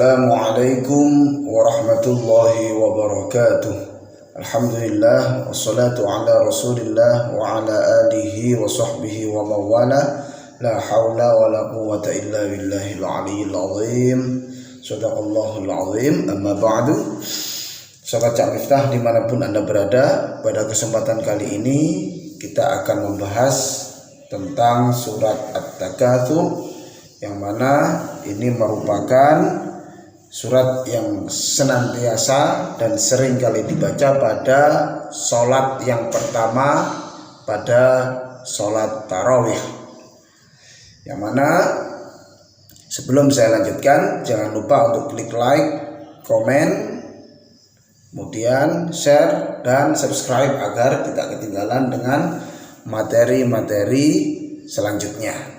Assalamualaikum warahmatullahi wabarakatuh. Alhamdulillah wassalatu ala rasulillah wa ala alihi wa sahbihi wa mawala. La hawla wa la quwwata illa billahil aliyyil azim. Sadaqallahul azim. Amma ba'du. Sahabat Cak Miftah dimanapun Anda berada, pada kesempatan kali ini kita akan membahas tentang surat At-Takatsur, yang mana ini merupakan surat yang senantiasa dan sering kali dibaca pada sholat yang pertama, pada sholat tarawih. Yang mana sebelum saya lanjutkan, jangan lupa untuk klik like, komen, kemudian share dan subscribe agar tidak ketinggalan dengan materi-materi selanjutnya.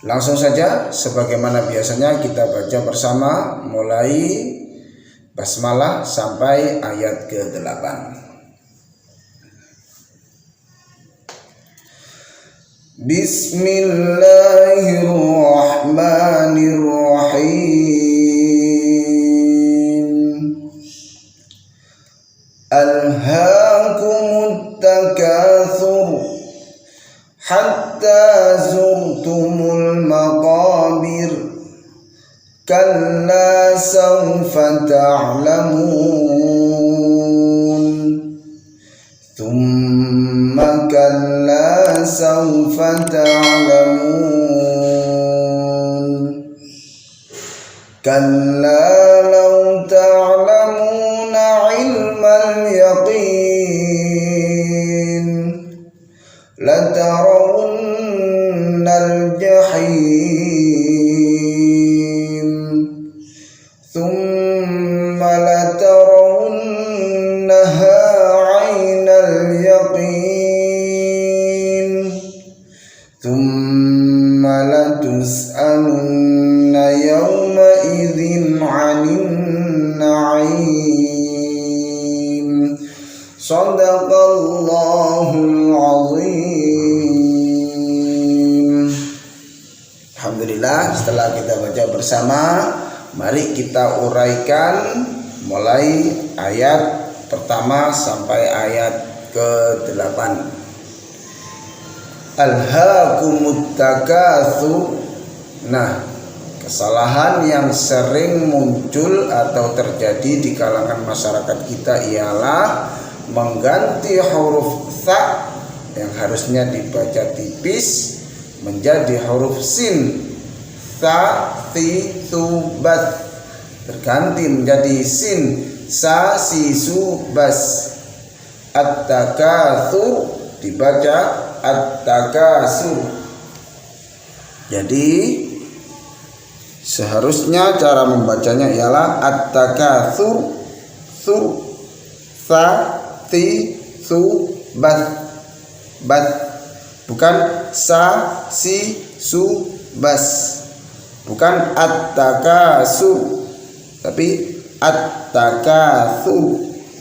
Langsung saja, sebagaimana biasanya kita baca bersama mulai basmalah sampai ayat ke-8. Bismillahirrahmanirrahim. Alhaakumut takatsur hatta zurtumul maqabir, kalla sawfa ta'lamun, thumma kalla sawfa ta'lamun, kalla law ta'lamuna ilmal yaqin latarawunnal jahim, thumma latarawunnaha 'ainal yaqin, thumma latus'alunna yawma idzin 'anin na'im. Shadaqallahul azim. Alhamdulillah, setelah kita baca bersama, mari kita uraikan mulai ayat pertama sampai ayat ke-8. Alhaakumut takatsur. Nah, kesalahan yang sering muncul atau terjadi di kalangan masyarakat kita ialah mengganti huruf tha yang harusnya dibaca tipis menjadi huruf sin. Tha, ti, tu, bat terganti menjadi sin. Sa, si, su, bas. At-takatsur dibaca at-takatsur. Jadi seharusnya cara membacanya ialah at-takatsur, sur, tha, ti, su, bat, bat, bukan sa, si, su, bas, bukan at-takatsur, tapi at-takatsur.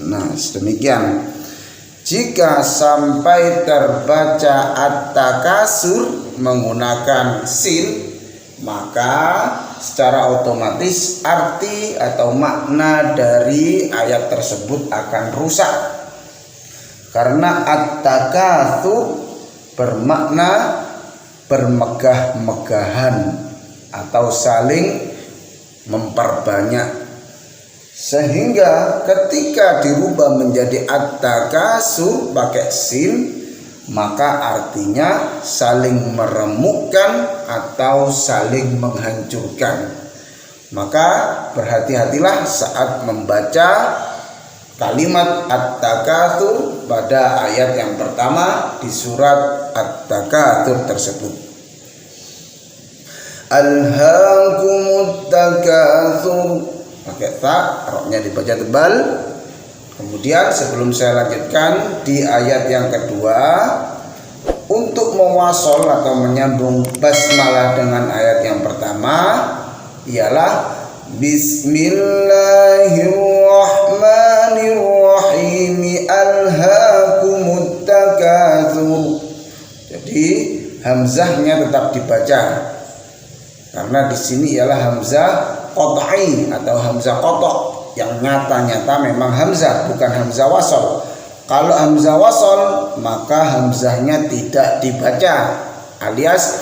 Nah, sedemikian. Jika sampai terbaca at-takatsur menggunakan sin, maka secara otomatis arti atau makna dari ayat tersebut akan rusak. Karena at-takatsur bermakna bermegah-megahan atau saling memperbanyak. Sehingga ketika dirubah menjadi at-takatsur pakai sin, maka artinya saling meremukkan atau saling menghancurkan. Maka berhati-hatilah saat membaca kalimat at-takatsur pada ayat yang pertama di surat At-Takatsur tersebut. Alhaakumut takatsur, pakai ta, roknya dibaca tebal. Kemudian sebelum saya lanjutkan di ayat yang kedua, untuk mewasol atau menyambung basmalah dengan ayat yang pertama ialah Bismillahirrahmanirrahim. Alhaakumut takatsur. Jadi hamzahnya tetap dibaca karena di sini ialah hamzah qat'i atau hamzah qata' yang nyata-nyata memang hamzah, bukan hamzah wasol. Kalau hamzah wasol maka hamzahnya tidak dibaca, alias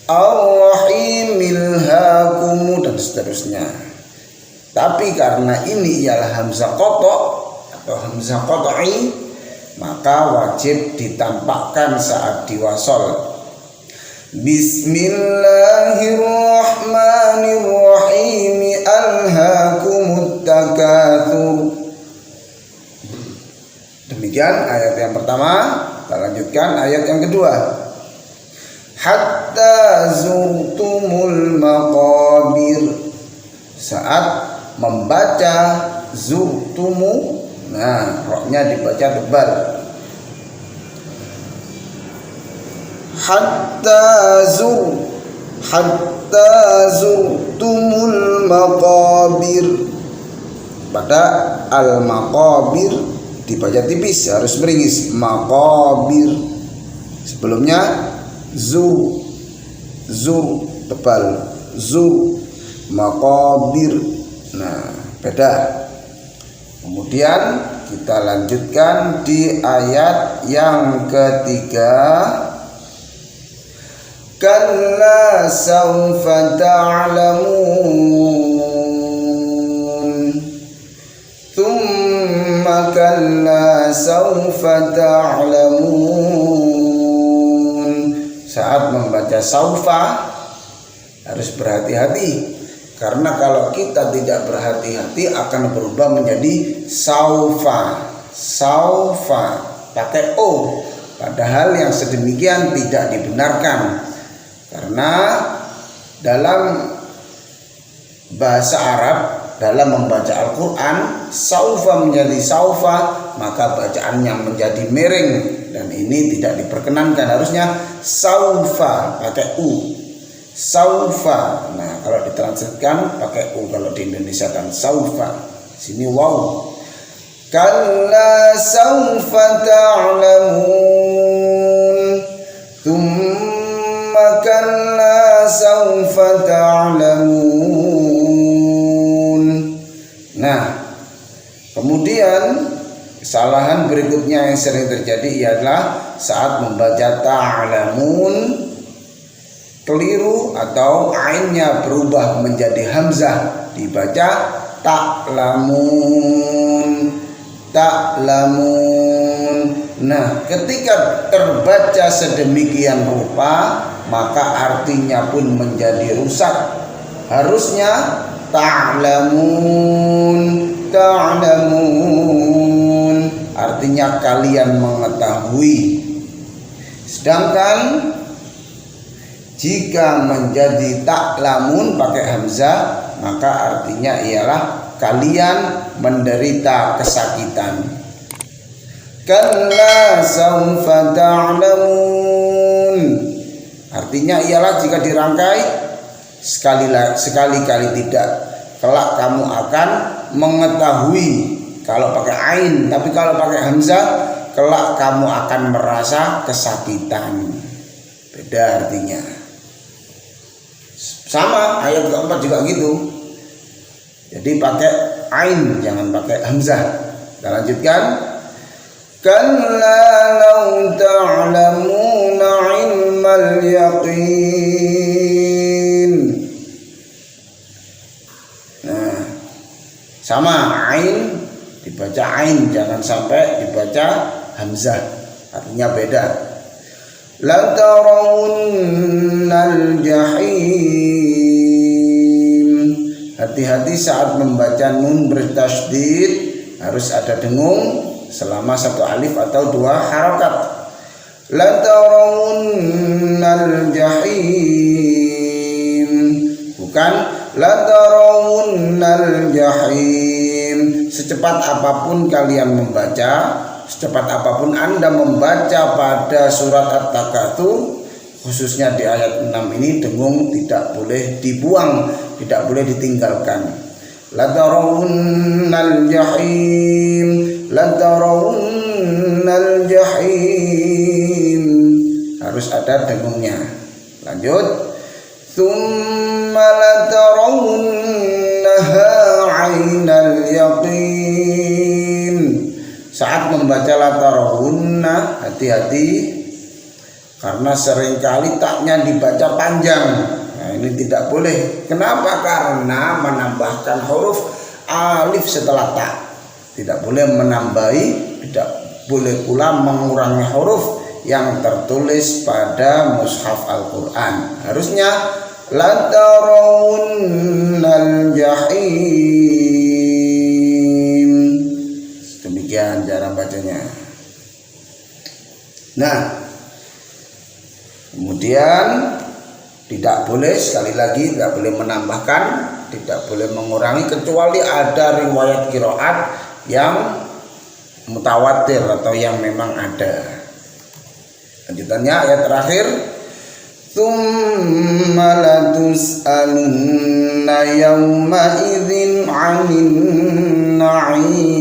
ar-rahimil hakum dan seterusnya. Tapi karena ini ialah hamzah qata' atau hamzah qat'i, maka wajib ditampakkan saat diwasol. Bismillahirrahmanirrahim. Alhaakumut takatsur. Demikian ayat yang pertama. Kita lanjutkan ayat yang kedua. Hatta zurtumul maqabir. Saat membaca zurtumu, nah rohnya dibaca tebal. Hatta zurtumul maqabir. Pada al maqabir dibaca tipis, harus meringis. Maqabir. Sebelumnya zu tebal, zu maqabir. Nah, beda. Kemudian kita lanjutkan di ayat yang ketiga. Kalla sawfa ta'lamun. Thumma kalla sawfa ta'lamun. Saat membaca saufa harus berhati-hati, karena kalau kita tidak berhati-hati akan berubah menjadi saufa pakai o, padahal yang sedemikian tidak dibenarkan. Karena dalam bahasa Arab, dalam membaca Al-Quran, saufa menjadi saufa, maka bacaannya menjadi miring, dan ini tidak diperkenankan. Harusnya saufa pakai u, saufa. Nah, kalau ditranslitkan pakai u, kalau di Indonesia kan saufa, sini waw. Kalla saufa ta'lamun. Thumma kalla saufa ta'lamun. Nah, kemudian kesalahan berikutnya yang sering terjadi ialah saat membaca ta'lamun keliru atau ainnya berubah menjadi hamzah, dibaca ta'lamun. Nah, ketika terbaca sedemikian rupa, maka artinya pun menjadi rusak. Harusnya ta'lamun, artinya kalian mengetahui. Sedangkan jika menjadi ta'lamun pakai hamzah, maka artinya ialah kalian menderita kesakitan. Kalla sawfa ta'lamun. Artinya ialah jika dirangkai sekali-kali tidak, kelak kamu akan mengetahui. Kalau pakai ain, tapi kalau pakai hamzah, kelak kamu akan merasa kesakitan. Beda artinya. Sama ayat keempat juga gitu. Jadi pakai ain, jangan pakai hamzah. Kita lanjutkan. Kalla law ta'lamuna 'ilmal yaqin. Nah, sama ain dibaca ain, jangan sampai dibaca hamzah. Artinya beda. La tarawunnal jahim. Hati-hati saat membaca nun bertasydid, harus ada dengung selama satu alif atau dua harakat. La tarawunnal jahim, bukan la tarawunnal jahim. Secepat apapun kalian membaca, secepat apapun Anda membaca pada surat At-Takatsur, khususnya di ayat 6 ini, dengung tidak boleh dibuang, tidak boleh ditinggalkan. La tarawunnal jahim, la tarawunnal jahim, harus ada dengungnya. Lanjut. Tsumma la tarawunna saat membaca la tarawunna hati-hati, karena seringkali taknya dibaca panjang. Nah, ini tidak boleh. Kenapa? Karena menambahkan huruf alif setelah ta. Tidak boleh menambahi, tidak boleh pula mengurangi huruf yang tertulis pada mushaf Al-Quran. Harusnya la tarawunnal jahim. Demikian cara bacanya. Nah, kemudian tidak boleh, sekali lagi tidak boleh menambahkan, tidak boleh mengurangi, kecuali ada riwayat qiraat yang mutawatir atau yang memang ada. Lanjutannya ayat terakhir, tsumma latus'alunna yawma idzin 'anil na'im.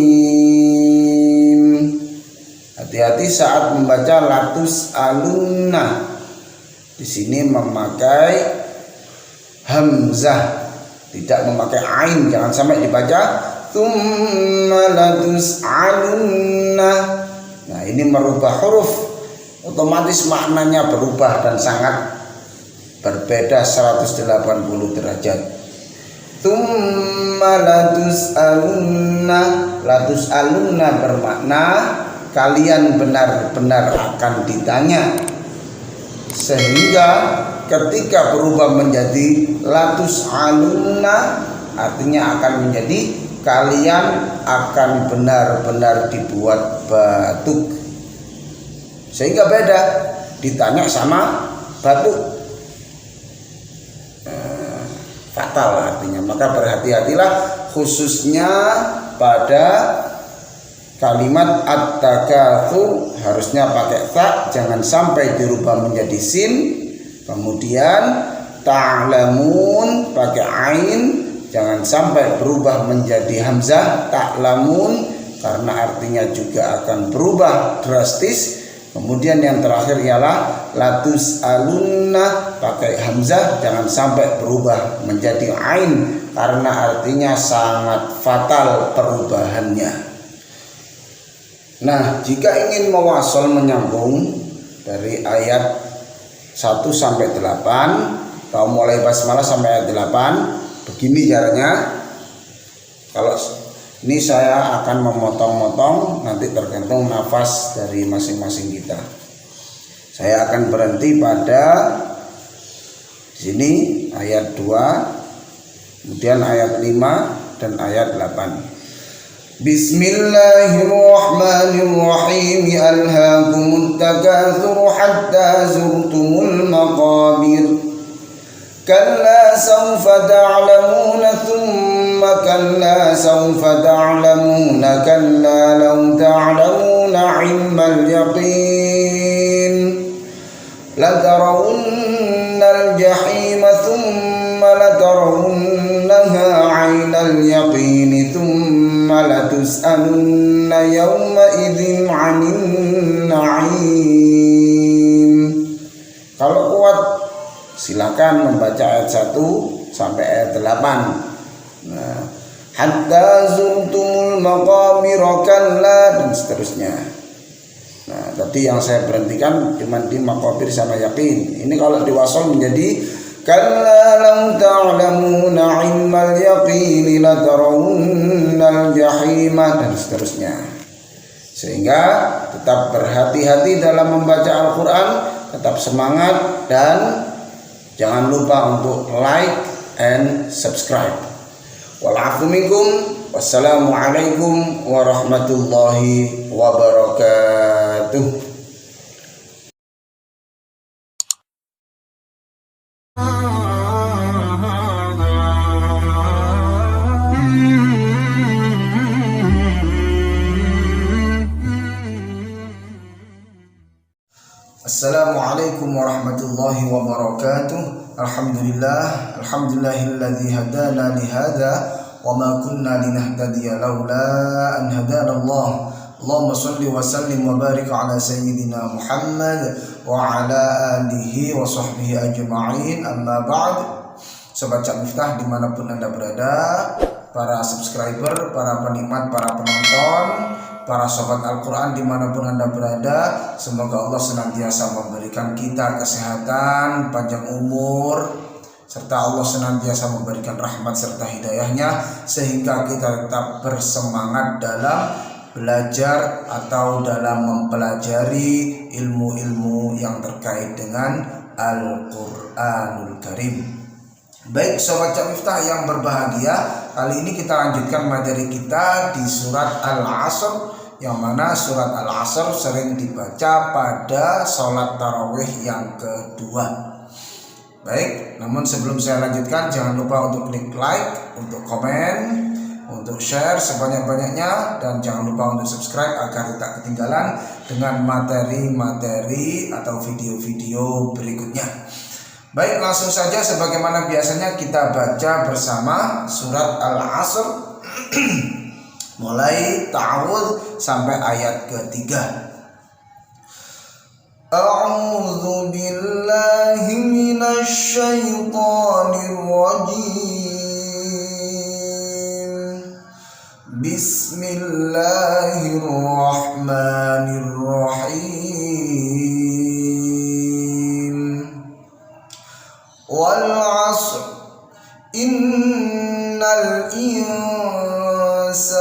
Hati-hati saat membaca latus'alunna. Di sini memakai hamzah, tidak memakai ain, jangan sampai dibaca tsumma latus'alunna. Nah, ini merubah huruf, otomatis maknanya berubah dan sangat berbeda 180 derajat. Tsumma latus'alunna, latus'alunna bermakna kalian benar-benar akan ditanya, sehingga ketika berubah menjadi latus'alunna artinya akan menjadi kalian akan benar-benar dibuat batuk. Sehingga beda, ditanya sama batuk, fatal artinya. Maka berhati-hatilah khususnya pada kalimat at-takatsur, harusnya pakai ta, jangan sampai dirubah menjadi sin. Kemudian ta'lamun pakai ain, jangan sampai berubah menjadi hamzah ta'lamun, karena artinya juga akan berubah drastis. Kemudian yang terakhir ialah latus'alunna pakai hamzah, jangan sampai berubah menjadi ain, karena artinya sangat fatal perubahannya. Nah, jika ingin mewasol menyambung dari ayat 1 sampai 8 atau mulai basmalah sampai ayat 8, begini caranya. Kalau ini saya akan memotong-motong, nanti tergantung nafas dari masing-masing kita. Saya akan berhenti pada sini ayat 2, kemudian ayat 5 dan ayat 8. Bismillahirrahmanirrahim. Alhaakumut takatsur hatta zurtumul maqabir. Kalla sawfa ta'lamuna thumma kalla sawfa ta'lamuna kalla law ta'lamuna 'ilmal yaqin latarawunnal jahima thumma latarawunnaha 'ainal yaqin thumma latus'alunna yawma idzin 'anil na'im. Kalau kuat silakan membaca ayat 1 sampai ayat 8. Nah, hatta zurtumul maqabir kalla dan seterusnya. Nah, tadi yang saya berhentikan cuma di maqabir sama yakin. Ini kalau diwasal menjadi kalla law ta'lamuna 'ilmal yaqin la tarawunnal jahima dan seterusnya. Sehingga tetap berhati-hati dalam membaca Al-Qur'an, tetap semangat, dan jangan lupa untuk like and subscribe. Walafu minkum. Wassalamualaikum warahmatullahi wabarakatuh. Assalamualaikum warahmatullahi wabarakatuh. Alhamdulillahilladzi hadana lihada wa ma kunna linahtadiya laula an hadanallah. Allahumma shalli wa sallim wa barik ala sayyidina Muhammad wa ala alihi wa sahbihi ajma'in. Amma ba'd. Sobat Cak Miftah dimanapun Anda berada, para subscriber, para penikmat, para penonton para sahabat Al-Quran dimanapun Anda berada. Semoga Allah senantiasa memberikan kita kesehatan, panjang umur, serta Allah senantiasa memberikan rahmat serta hidayahnya, sehingga kita tetap bersemangat dalam belajar atau dalam mempelajari ilmu-ilmu yang terkait dengan Al-Quranul Karim. Baik Sobat Cak Miftah yang berbahagia, kali ini kita lanjutkan materi kita di surat Al-Asr, yang mana surat Al-Asr sering dibaca pada sholat tarawih yang kedua. Baik, namun sebelum saya lanjutkan, jangan lupa untuk klik like, untuk komen, untuk share sebanyak-banyaknya, dan jangan lupa untuk subscribe agar tidak ketinggalan dengan materi-materi atau video-video berikutnya. Baik, langsung saja sebagaimana biasanya kita baca bersama surat Al-Asr mulai ta'awudz sampai ayat ketiga. A'udzu billahi minasy syaithanir rajim. Bismillahirrahmanirrahim. Wal 'ashr innal insana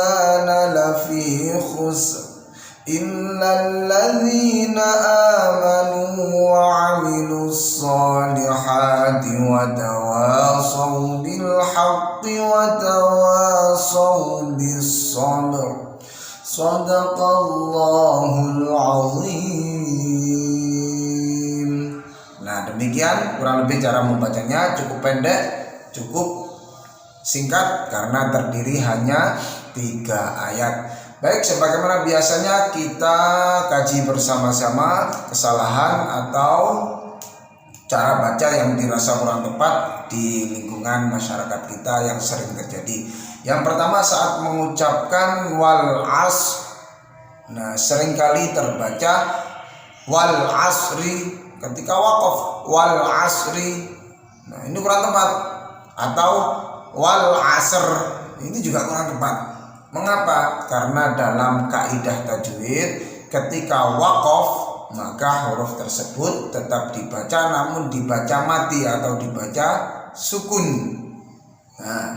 lafi khusr illal ladzina amanu wa 'amilus solihati wa tawasaw bil haqqi wa tawasaw bis sabr. Shadaqallahul azim. Nah, demikian kurang lebih cara membacanya, cukup pendek, cukup singkat karena terdiri hanya 3 ayat. Baik, sebagaimana biasanya kita kaji bersama-sama kesalahan atau cara baca yang dirasa kurang tepat di lingkungan masyarakat kita yang sering terjadi. Yang pertama, saat mengucapkan wal asr. Nah, seringkali terbaca wal asri ketika waqaf, wal asri. Nah, ini kurang tepat. Atau wal asr, ini juga kurang tepat. Mengapa? Karena dalam kaidah tajwid ketika waqaf maka huruf tersebut tetap dibaca, namun dibaca mati atau dibaca sukun. Nah,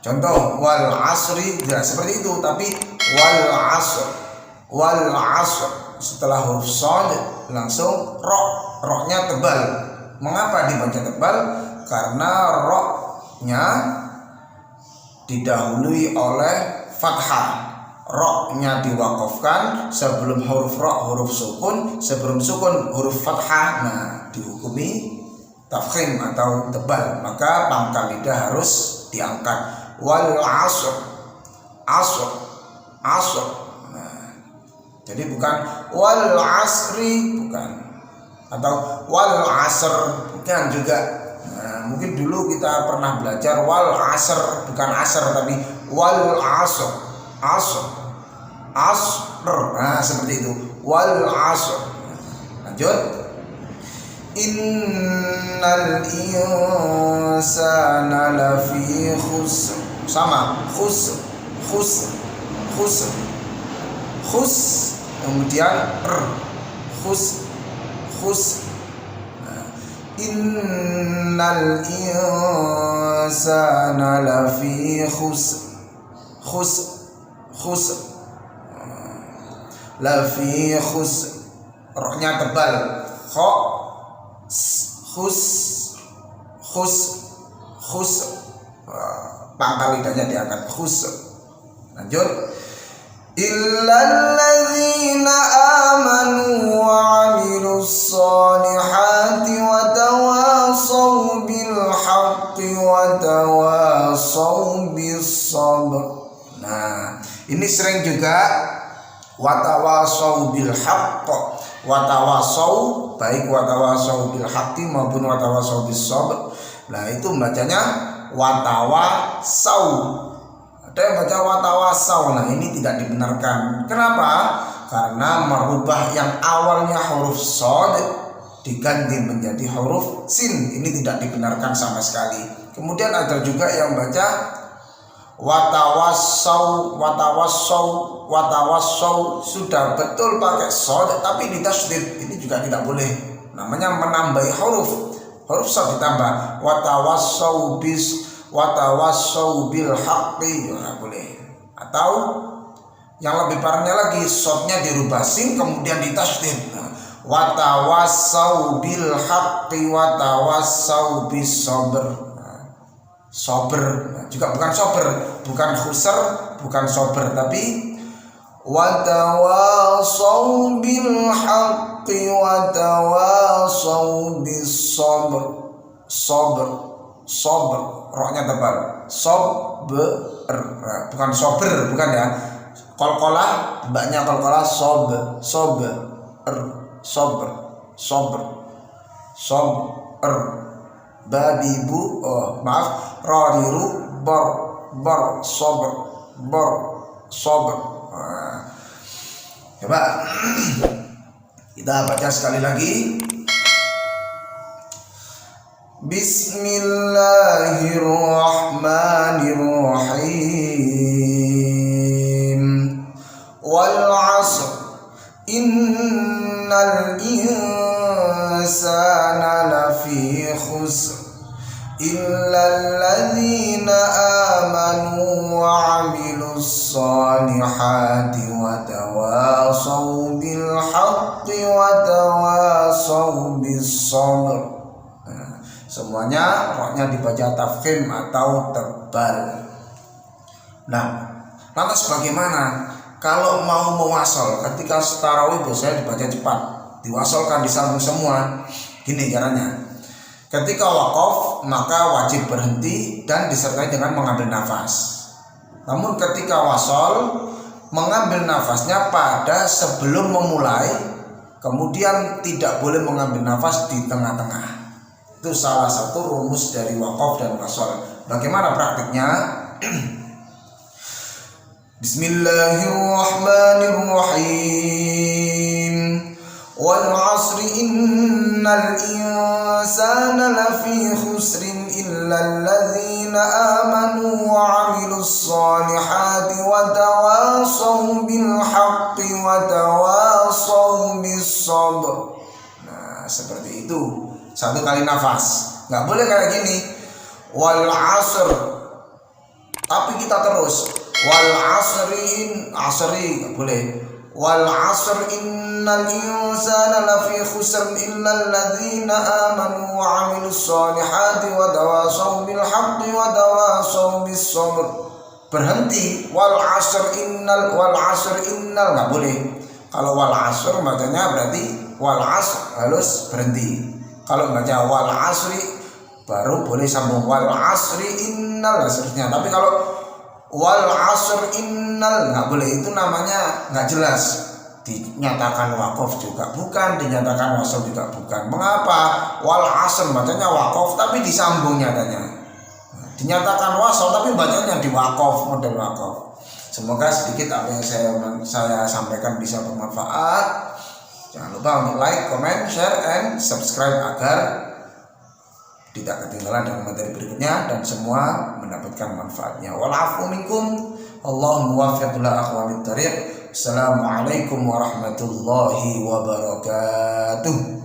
contoh wal asri tidak seperti itu, tapi wal asr, wal asr setelah huruf shad langsung ro-nya tebal. Mengapa dibaca tebal? Karena ro-nya didahului oleh fathah. Ro-nya diwakafkan sebelum huruf ro, huruf sukun, sebelum sukun huruf fathah. Nah, dihukumi tafkhim atau tebal, maka pangkal lidah harus diangkat. Wal asr, asr, asr. Nah, jadi bukan wal asri, bukan, atau wal asr, bukan juga. Nah, mungkin dulu kita pernah belajar wal asr, bukan asr tapi wal asr, asr, asr. Nah, seperti itu, wal asr. Lanjut. Innal insana lafi khusr. Sama, khusr, khusr, khusr, khusr. Kemudian khusr, khusr. Innal insana lafi khusr, khusr, khusr, lafi khusr. Rohnya tebal, kho, khusr, khusr, khusr. Pangkal lidahnya diangkat, khusr. Lanjut. Illal ladzina amanu wa 'amilus solihati wa tawasaw bil haqqi wa tawasaw bis sabr. Nah, ini sering juga wa tawasaw bil haqq, wa tawasaw, baik wa tawasaw bil haqqi maupun wa tawasaw bis sabr. Nah, itu bacanya wa tawasaw. Ada yang baca watawasau. Nah, ini tidak dibenarkan. Kenapa? Karena merubah yang awalnya huruf shad diganti menjadi huruf sin. Ini tidak dibenarkan sama sekali. Kemudian ada juga yang baca Watawassau sudah betul pakai shad tapi ditasydid, ini juga tidak boleh. Namanya menambahi huruf shad ditambah. Watawassau bil haqqi, tidak boleh. Atau yang lebih parahnya lagi, shadnya dirubah sin kemudian ditasydid. Watawassau bil haqqi watawassau bis sabr. Sober juga bukan sober, bukan khusr, bukan sober, tapi watawasau bil haqqi watawasau bis sabr. Sober, rohnya tebal. Sober, bukan sober, bukan ya. Qalqalah, mbaknya qalqalah sober. Babibu, rariru, bor, sober. Coba kita baca sekali lagi. Bismillahirrahmanirrahim. Wal 'asr innal insana lafi khusr illal ladzina amanu wa 'amilus solihati wa tawasaw bil haqqi wa tawasaw bis sabr. Semuanya rohnya dibaca tafkhim atau tebal. Nah, lantas bagaimana kalau mau mewasol? Ketika tarawih biasanya dibaca cepat, diwasolkan, disambung semua. Gini caranya. Ketika wakaf maka wajib berhenti dan disertai dengan mengambil nafas. Namun ketika wasol, mengambil nafasnya pada sebelum memulai, kemudian tidak boleh mengambil nafas di tengah-tengah. Itu salah satu rumus dari wakaf dan wasol. Bagaimana praktiknya? Bismillahirrahmanirrahim. Wal 'asri innal insana lafi khusrin illal ladzina amanu wa 'amilus solihati wa tawasaw bil haqqi wa tawasaw bis sabr. Nah, seperti itu. Satu kali nafas. Nggak boleh kayak gini. Wal 'asr. Tapi kita terus wal 'asri nggak boleh. Wal 'asr innal insana lafi khusr illal ladzina amanu wa 'amilus solihati wa tawasaw bil haqqi wa tawasaw bis sabr. Berhenti. Wal 'asr innal nggak boleh. Kalau wal 'asr bacanya berarti wal 'asr harus berhenti. Kalau baca wal 'asri baru boleh sambung wal 'asri innal seterusnya. Tapi kalau wal 'asr innal nggak boleh, itu namanya nggak jelas. Dinyatakan wakaf juga bukan, dinyatakan wasal juga bukan. Mengapa? Wal 'asr bacanya wakaf tapi disambung nyatanya. Dinyatakan wasal tapi bacanya di wakaf, model wakaf. Semoga sedikit apa yang saya sampaikan bisa bermanfaat. Jangan lupa untuk like, comment, share, and subscribe agar tidak ketinggalan dengan materi berikutnya dan semua mendapatkan manfaatnya. Walafu minkum, Allahu muwaffiq ila aqwamit thariq. Assalamualaikum warahmatullahi wabarakatuh.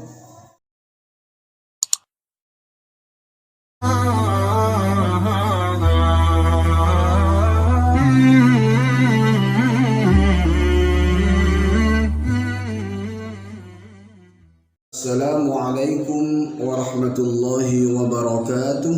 Assalamualaikum warahmatullahi wabarakatuh.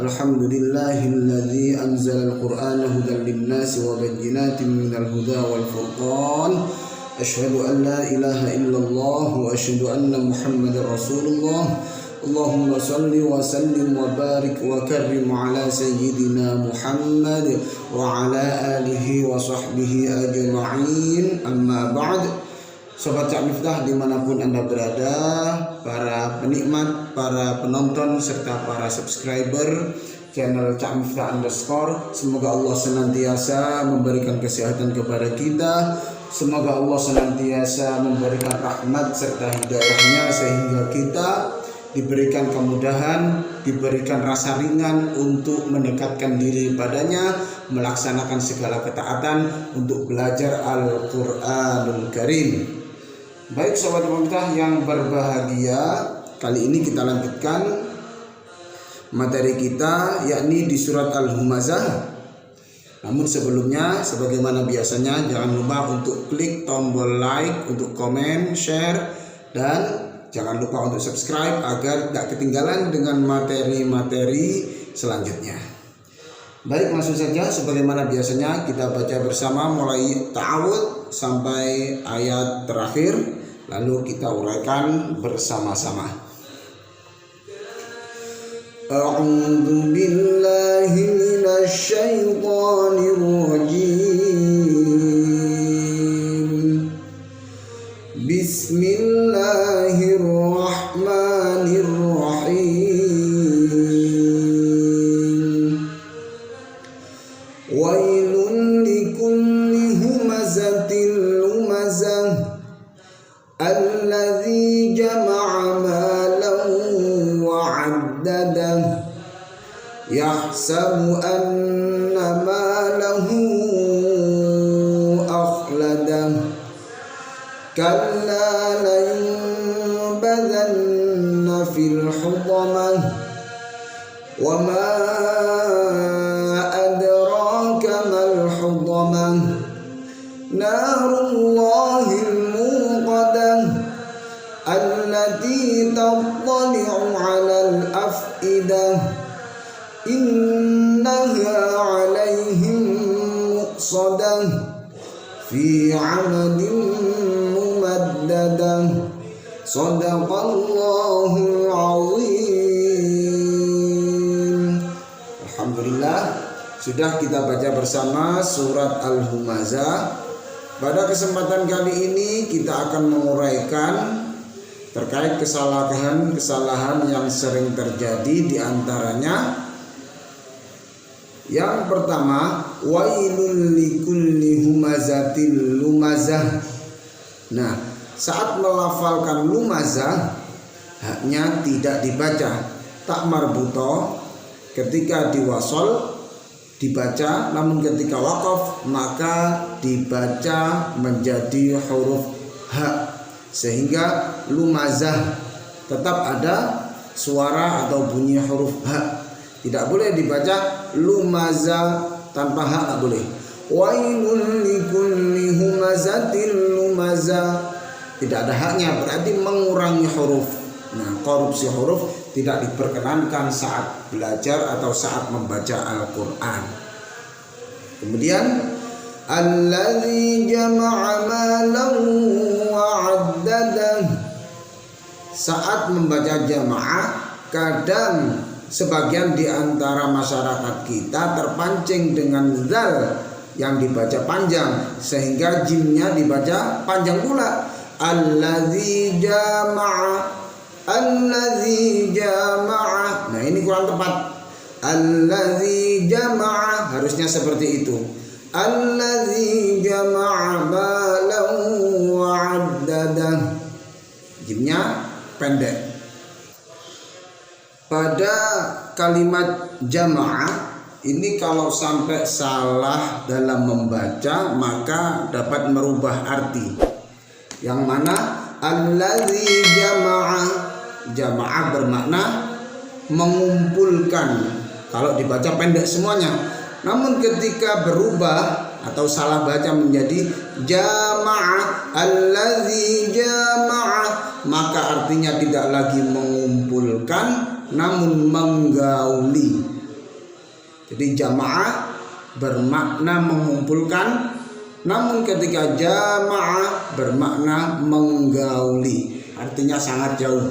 Alhamdulillahilladzi anzala al-Qur'ana hudan lin-nasi wa bayyinatin minal huda wal furqan. Asyhadu an la ilaha illallah wa asyhadu anna Muhammadar Rasulullah. Allahumma salli wa sallim wa barik wa karrim ala sayyidina Muhammad wa ala alihi wa sahbihi ajma'in. Amma ba'd. Sobat Cak Miftah dimanapun Anda berada, para penikmat, para penonton, serta para subscriber channel Cak Miftah _ semoga Allah senantiasa memberikan kesehatan kepada kita. Semoga Allah senantiasa memberikan rahmat serta hidayahnya sehingga kita diberikan kemudahan, diberikan rasa ringan untuk mendekatkan diri padanya, melaksanakan segala ketaatan untuk belajar Al-Quranul Karim. Baik sobat pemirsa yang berbahagia, kali ini kita lanjutkan materi kita yakni di surat Al-Humazah. Namun sebelumnya, sebagaimana biasanya, jangan lupa untuk klik tombol like, untuk komen, share, dan jangan lupa untuk subscribe agar tidak ketinggalan dengan materi-materi selanjutnya. Baik, langsung saja sebagaimana biasanya kita baca bersama mulai ta'awud sampai ayat terakhir, lalu kita uraikan bersama-sama. A'udzu billahi minasy syaithanir rajim. Bismillahirrahmanirrahim. Wailun likulli humazatin lumazah alladzi jama'a malan wa 'addadah yahsabu anna malahu akhladah kalla layunbadanna fil huthamah wa ma adraka mal huthamah narullahil muqadah allati tattali'u 'alal afidah innaha 'alaihim muqsadah fi 'amadin mumaddadah. Shadaqallahul azim. Alhamdulillah, sudah kita baca bersama surat Al-Humazah. Pada kesempatan kali ini kita akan menguraikan terkait kesalahan-kesalahan yang sering terjadi, di antaranya yang pertama, wailul likulli humazatil lumazah. Nah, saat melafalkan lumazah, haknya tidak dibaca tak marbuto. Ketika diwasol dibaca, namun ketika wakaf maka dibaca menjadi huruf ha, sehingga lumazah tetap ada suara atau bunyi huruf ha. Tidak boleh dibaca lumazah tanpa ha, tak boleh. Wailul likulli humazatil lumazah, tidak ada haknya, berarti mengurangi huruf. Nah, korupsi huruf tidak diperkenankan saat belajar atau saat membaca Al-Quran. Kemudian alladzi jama'a malan wa 'addadah, saat membaca jamaah kadang sebagian di antara masyarakat kita terpancing dengan zal yang dibaca panjang sehingga jimnya dibaca panjang pula. Alladzi jama'a, alladzi jama'a. Nah, ini kurang tepat. Alladzi jama'a harusnya seperti itu. Alladzi jama'a malan wa 'addadah. Jimnya pendek. Pada kalimat jamaah ini kalau sampai salah dalam membaca maka dapat merubah arti. Yang mana alladzi jamaah bermakna mengumpulkan kalau dibaca pendek semuanya. Namun ketika berubah atau salah baca menjadi jamaah, alladzi jamaah, maka artinya tidak lagi mengumpulkan namun menggauli. Jadi jamaah bermakna mengumpulkan, namun ketika jamaah bermakna menggauli, artinya sangat jauh.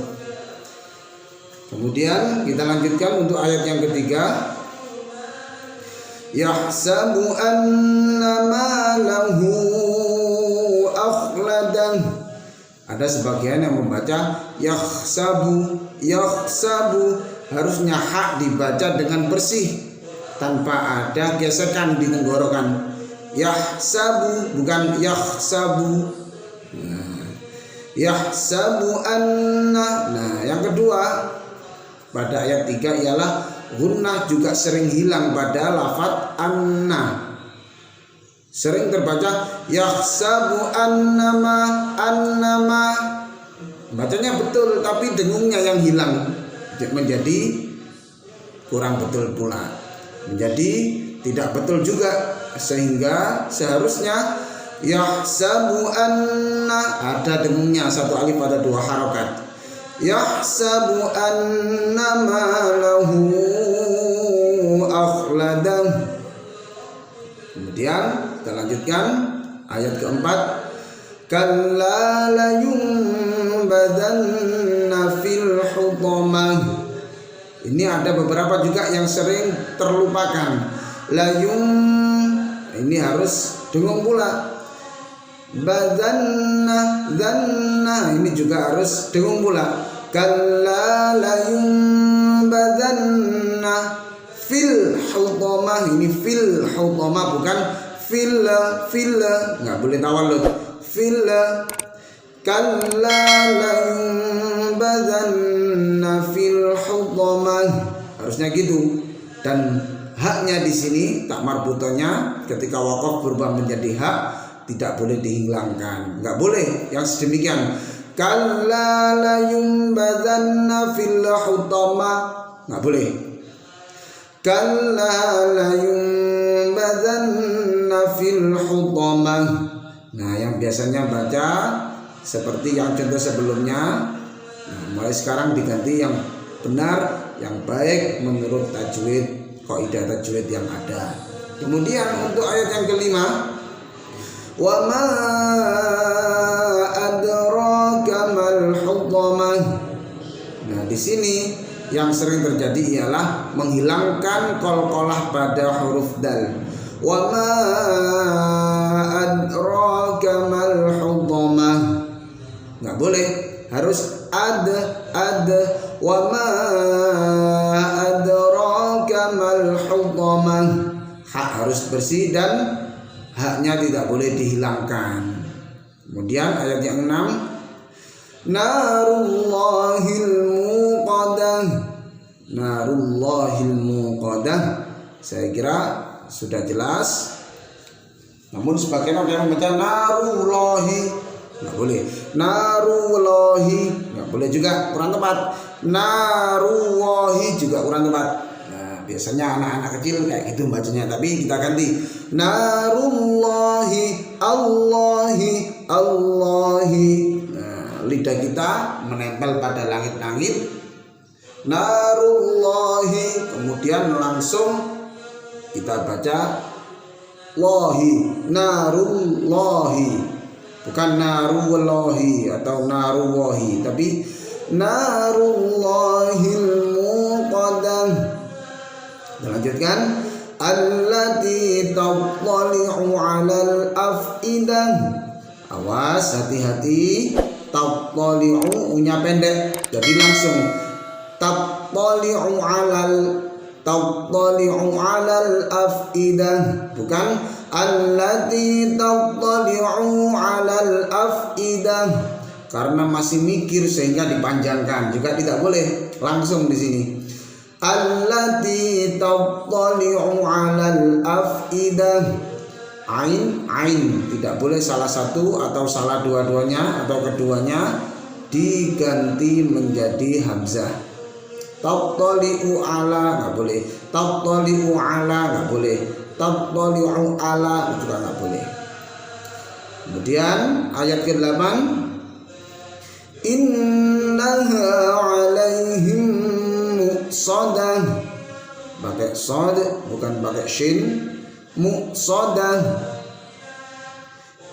Kemudian kita lanjutkan untuk ayat yang ketiga. Yahsabu anna malahu akhladah. Ada sebagian yang membaca yahsabu, harusnya hak dibaca dengan bersih tanpa ada gesekan di tenggorokan. Yahsabu bukan yahsabu. Nah, Yahsabu anna. Nah, yang kedua pada ayat 3 ialah gunnah juga sering hilang pada lafadz anna. Sering terbaca yahsabu annama. Bacanya betul tapi dengungnya yang hilang, menjadi kurang betul pula, menjadi tidak betul juga, sehingga seharusnya yahsabu anna ada dengungnya, satu alif pada dua harokat. Yahsabu anna malahu akhladah. Kemudian kita lanjutkan ayat keempat. Kalla la yunbadanna fil hutamah. Ini ada beberapa juga yang sering terlupakan. Layum ini harus dengung pula. Badanna danna ini juga harus dengung pula. Kalla layum badanna fil hutamah. Ini fil hutamah bukan fil, nggak boleh tawallud. Fil kalla layum badanna fil hutamah, harusnya gitu. Dan haknya di sini tak marbutonya ketika waqaf berubah menjadi hak tidak boleh dihilangkan, nggak boleh yang sedemikian. Kalla layum badanna fil hutamah, nggak boleh. Kalla layum badanna fil hutamah. Nah, yang biasanya baca seperti yang contoh sebelumnya, nah, mulai sekarang diganti yang benar, yang baik menurut tajwid, kaidah tajwid yang ada. Kemudian untuk ayat yang kelima, wa ma adraka mal hutamah. Nah, di sini yang sering terjadi ialah menghilangkan qalqalah pada huruf dal. Wa ma adraka mal hutamah, nggak boleh, harus ada. Wa ma adraka mal hutamah, hak harus bersih dan haknya tidak boleh dihilangkan. Kemudian ayat yang 6, narullahil muqadah. Narullahil muqadah, saya kira sudah jelas. Namun sebagian ada yang membaca narullahi, nggak boleh. Narullahi nggak boleh juga, kurang tepat. Narullahi juga kurang tepat. Nah, biasanya anak-anak kecil kayak gitu bacanya, tapi kita ganti narullahi, Allahi. Nah, lidah kita menempel pada langit-langit. Narullahi, kemudian langsung kita baca lahi, narullahi, bukan narullahi atau narullahi, tapi narullahil muqadah. Kita lanjutkan, allati tattali'u 'alal afidah. Awas, hati-hati, tattali'u nya pendek, jadi langsung tattali'u 'alal afidah, bukan allati tattali'u 'alal afidah, karena masih mikir sehingga dipanjangkan, juga tidak boleh langsung di sini. Allati tattali'u 'alal afidah, ain tidak boleh salah satu atau salah dua-duanya atau keduanya diganti menjadi hamzah. Tattali'u ala nggak boleh, tattali'u ala nggak boleh, tattali'u ala juga nggak boleh. Kemudian ayat ke-8, innaha 'alaihim muqsadah, pakai shad bukan pakai shin. Muqsadah,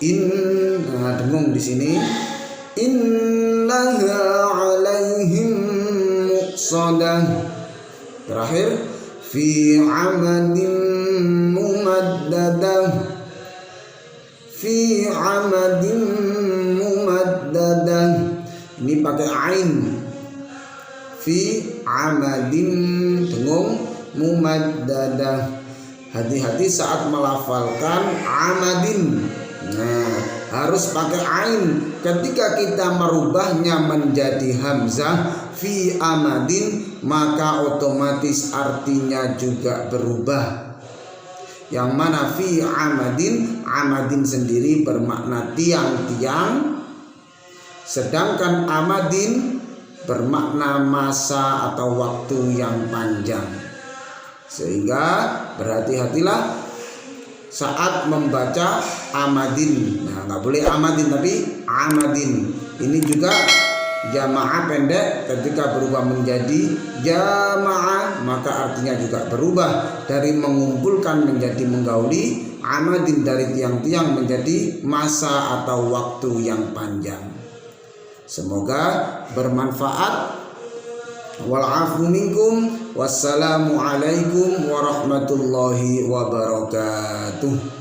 nah dengung di sini. Innaha 'alaihim muqsadah. Terakhir, fi 'amadin mumaddadah. Fi 'amadin mumaddadah, ini pakai ain. Fi 'amadin dengung, mumaddadah. Hati-hati saat melafalkan amadin. Nah, harus pakai ain. Ketika kita merubahnya menjadi hamzah fi amadin, maka otomatis artinya juga berubah. Yang mana fi amadin, amadin sendiri bermakna tiang-tiang, sedangkan amadin bermakna masa atau waktu yang panjang. Sehingga berhati-hatilah saat membaca amadin. Nah, nggak boleh amadin tapi amadin. Ini juga jamaah pendek, ketika berubah menjadi jamaah maka artinya juga berubah dari mengumpulkan menjadi menggauli, amadin dari tiang-tiang menjadi masa atau waktu yang panjang. Semoga bermanfaat. Wal-afu minkum. Wassalamu alaikum warahmatullahi wabarakatuh.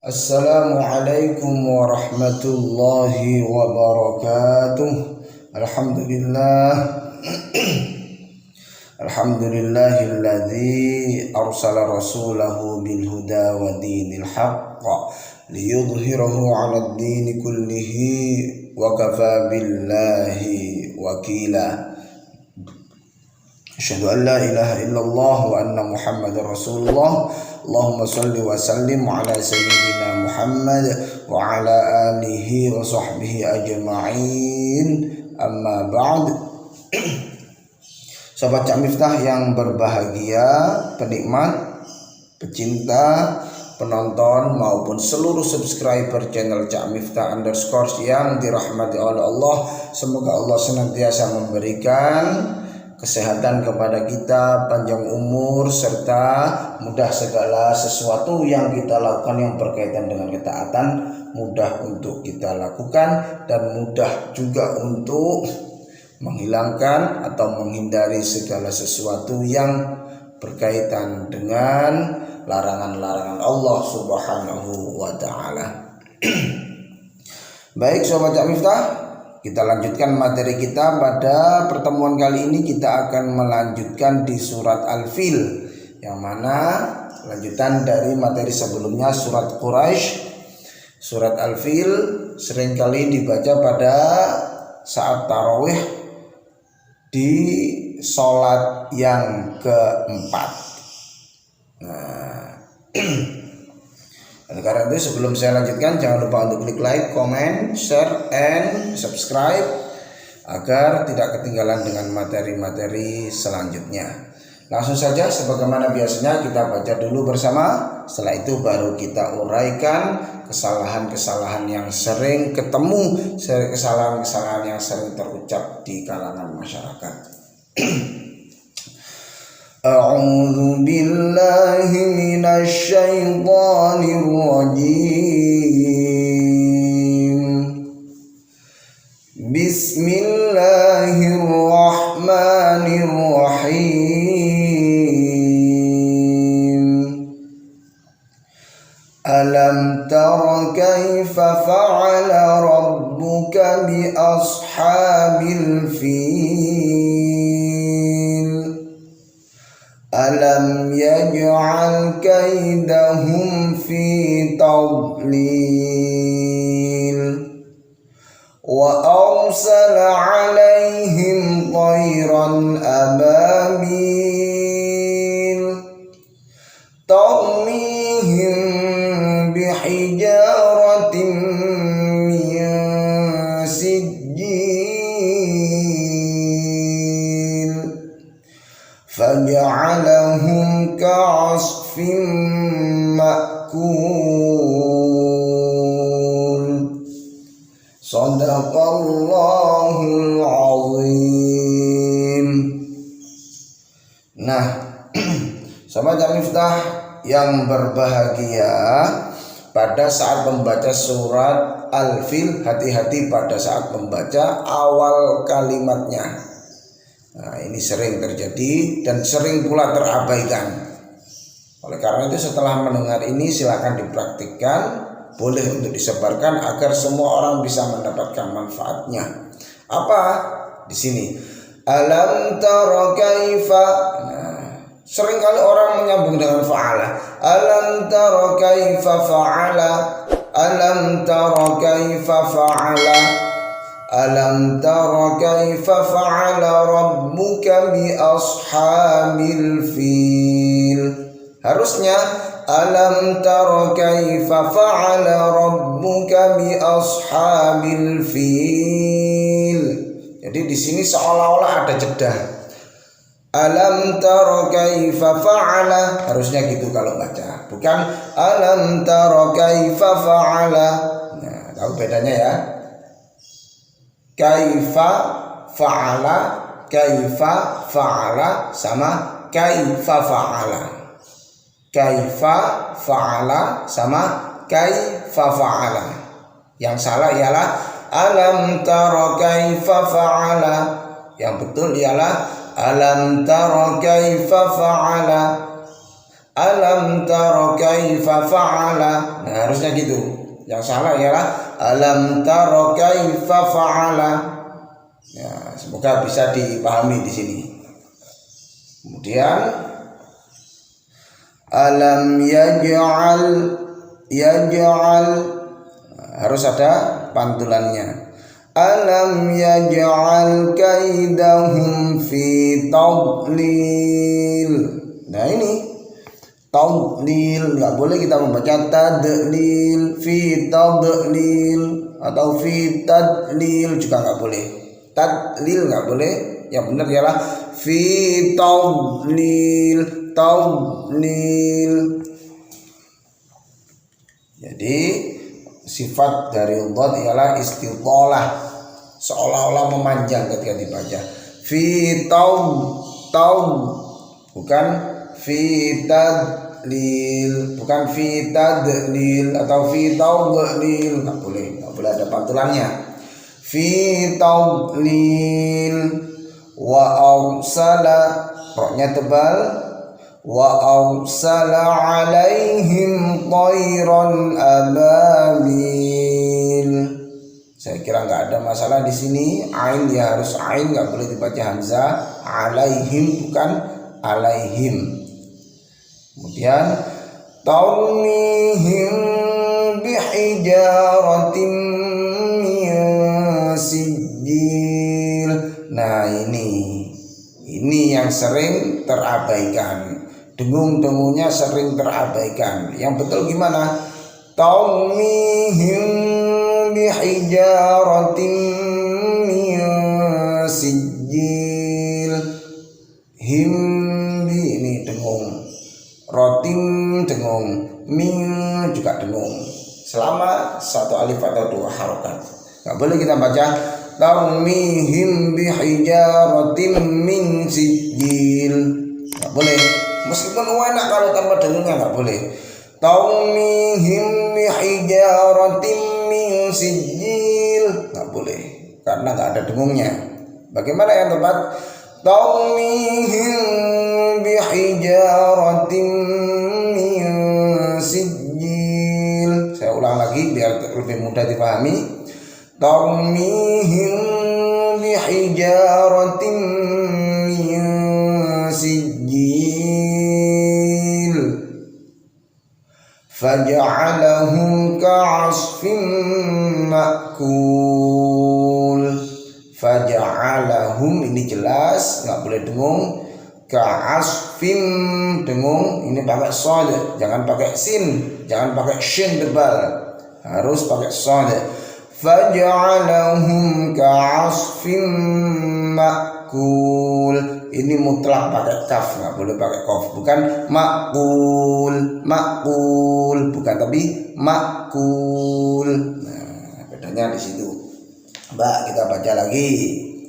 Assalamualaikum warahmatullahi wabarakatuh. Alhamdulillah. Alhamdulillahilladzi arsala rasulahu bil huda wa dinil haqq liyudhhirahu 'alad dini kullihi wa kafa billahi wakila. Asyhadu an la ilaha illallah wa anna Muhammadar Rasulullah. Allahumma salli wa sallim ala sayyidina Muhammad wa ala alihi wa sahbihi ajma'in. Amma ba'd. Sobat Cak Miftah yang berbahagia, penikmat, pecinta, penonton maupun seluruh subscriber channel Cak Miftah _ yang dirahmati oleh Allah. Semoga Allah senantiasa memberikan kesehatan kepada kita, panjang umur, serta mudah segala sesuatu yang kita lakukan yang berkaitan dengan ketaatan, mudah untuk kita lakukan dan mudah juga untuk menghilangkan atau menghindari segala sesuatu yang berkaitan dengan larangan-larangan Allah Subhanahu wa taala. Baik sobat Cak Miftah, kita lanjutkan materi kita. Pada pertemuan kali ini kita akan melanjutkan di surat Al-Fil, yang mana lanjutan dari materi sebelumnya surat Quraisy. Surat Al-Fil seringkali dibaca pada saat tarawih di sholat yang keempat. Nah, oleh karena itu sebelum saya lanjutkan, jangan lupa untuk klik like, comment, share, and subscribe agar tidak ketinggalan dengan materi-materi selanjutnya. Langsung saja sebagaimana biasanya kita baca dulu bersama. Setelah itu baru kita uraikan kesalahan-kesalahan yang sering ketemu, kesalahan-kesalahan yang sering terucap di kalangan masyarakat. A'udzu billahi minasy syaithanir rajim. Bismillahirrahmanirrahim. Alam tara kaifa fa'ala rabbuka bi ashabil fil. Alam yaj'al kaidahum fi tadlil. Wa arsala 'alaihim tayran ababil tarmihim bihijaratin min sijjil faja'alahum ka'asfin ma'kul. Shadaqallahul azim. Nah, Sobat Cak Miftah yang berbahagia, pada saat membaca surat Al-Fil, hati-hati pada saat membaca awal kalimatnya. Nah, ini sering terjadi dan sering pula terabaikan. Oleh karena itu setelah mendengar ini silakan dipraktikkan boleh untuk disebarkan agar semua orang bisa mendapatkan manfaatnya. Apa di sini? Alam tara kaifa. Nah, seringkali orang menyambung dengan fa'ala. Alam tara kaifa fa'ala. Alam tara kaifa fa'ala. Alam tara kaifa fa'ala rabbuka bi ashabil fil. Harusnya alam tara kaifa fa'ala rabbuka bi ashabil fil. Jadi di sini seolah-olah ada jeda. Alam tara kaifa fa'ala, harusnya gitu kalau baca. Bukan alam tara kaifa fa'ala. Nah, tahu bedanya ya? Kaifa fa'ala sama kaifa fa'ala. Kaifa fa'ala sama kaifa fa'ala. Yang salah ialah alam tara kaifa fa'ala. Yang betul ialah alam tara kaifa fa'ala. Alam tara kaifa fa'ala. Nah, harusnya gitu. Yang salah ialah alam tara kaifa fa'ala. Ya, semoga bisa dipahami di sini. Kemudian alam yaj'al, harus ada pantulannya. Alam yaj'al kaidahum fi tadlil. Nah ini tadlil, nggak boleh kita membaca tadlil, fi tadlil atau fi tadlil juga nggak boleh. Tadlil nggak boleh, yang benar ialah fi tadlil. Jadi sifat dari dhad ialah istitalah, seolah-olah memanjang ketika dibaca. Fi bukan fi tadlil, bukan fi tadlil atau fi tadlil, nggak boleh ada pantulannya. Fi tadlil wa arsala, roknya tebal. Wa arsala alaihim tayran ababil. Saya kira nggak ada masalah di sini. Ain ya harus ain, nggak boleh dibaca hamzah. Alaihim bukan alaihim. Kemudian tarmihim bihijaratin min sijil. Nah ini yang sering terabaikan. Dengung-dengungnya sering terabaikan. Yang betul gimana? Tarmihim bihijaratin min sijil. Himbi ini dengung, rotim dengung, min juga dengung. Selama satu alif atau dua harokat. Gak boleh kita baca tarmihim bihijaratin min sijil. Gak boleh. Meskipun enak kalau tanpa dengungnya nggak boleh. Tarmihim bihijaratin min sijil, nggak boleh karena nggak ada dengungnya. Bagaimana yang tepat? Tarmihim bihijaratin min sijil. Saya ulang lagi biar lebih mudah dipahami. Tarmihim bihijaratin min sijil faja'alahum ka'asfin ma'kul. Faja'alahum ini jelas nggak boleh dengung. Ka'asfin dengung, ini pakai shad, jangan pakai sin, jangan pakai shin tebal, harus pakai shad. Faja'alahum ka'asfin ma'kul. Ini mutlak pakai kaf, nggak boleh pakai kof. Bukan makul, bukan, tapi makul. Nah, bedanya di situ. Mbak, kita baca lagi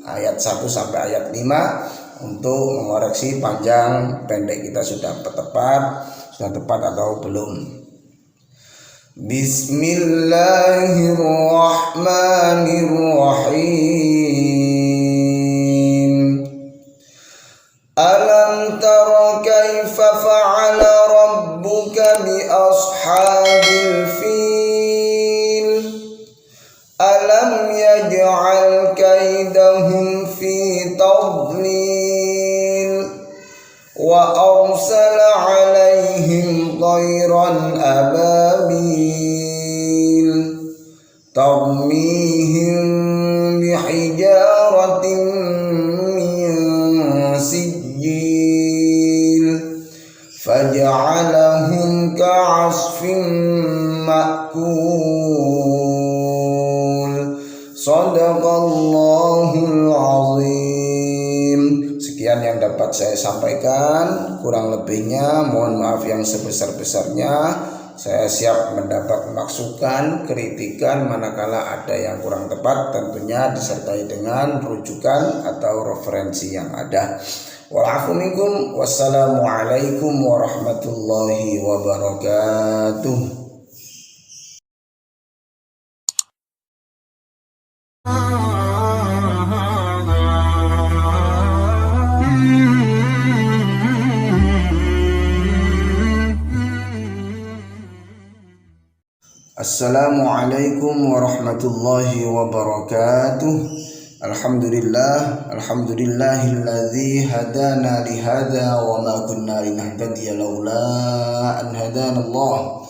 ayat 1 sampai ayat 5 untuk mengoreksi panjang pendek kita sudah tepat atau belum. Bismillahirrahmanirrahim. Alam tara kaifa fa'ala rabbuka bi ashabil fil. tarmihim bihijaratin min sijil faj'alahum ka'asfin ma'kul. Shadaqallahul azim. Sekian yang dapat saya sampaikan, kurang lebihnya mohon maaf yang sebesar-besarnya. Saya siap mendapat masukan, kritikan manakala ada yang kurang tepat, tentunya disertai dengan rujukan atau referensi yang ada. Wa'afu minkum. Wassalamualaikum warahmatullahi wabarakatuh. Assalamualaikum warahmatullahi wabarakatuh. Alhamdulillahilladzi hadana lihada wa ma kunna linahtadiya laula an hadana Allah.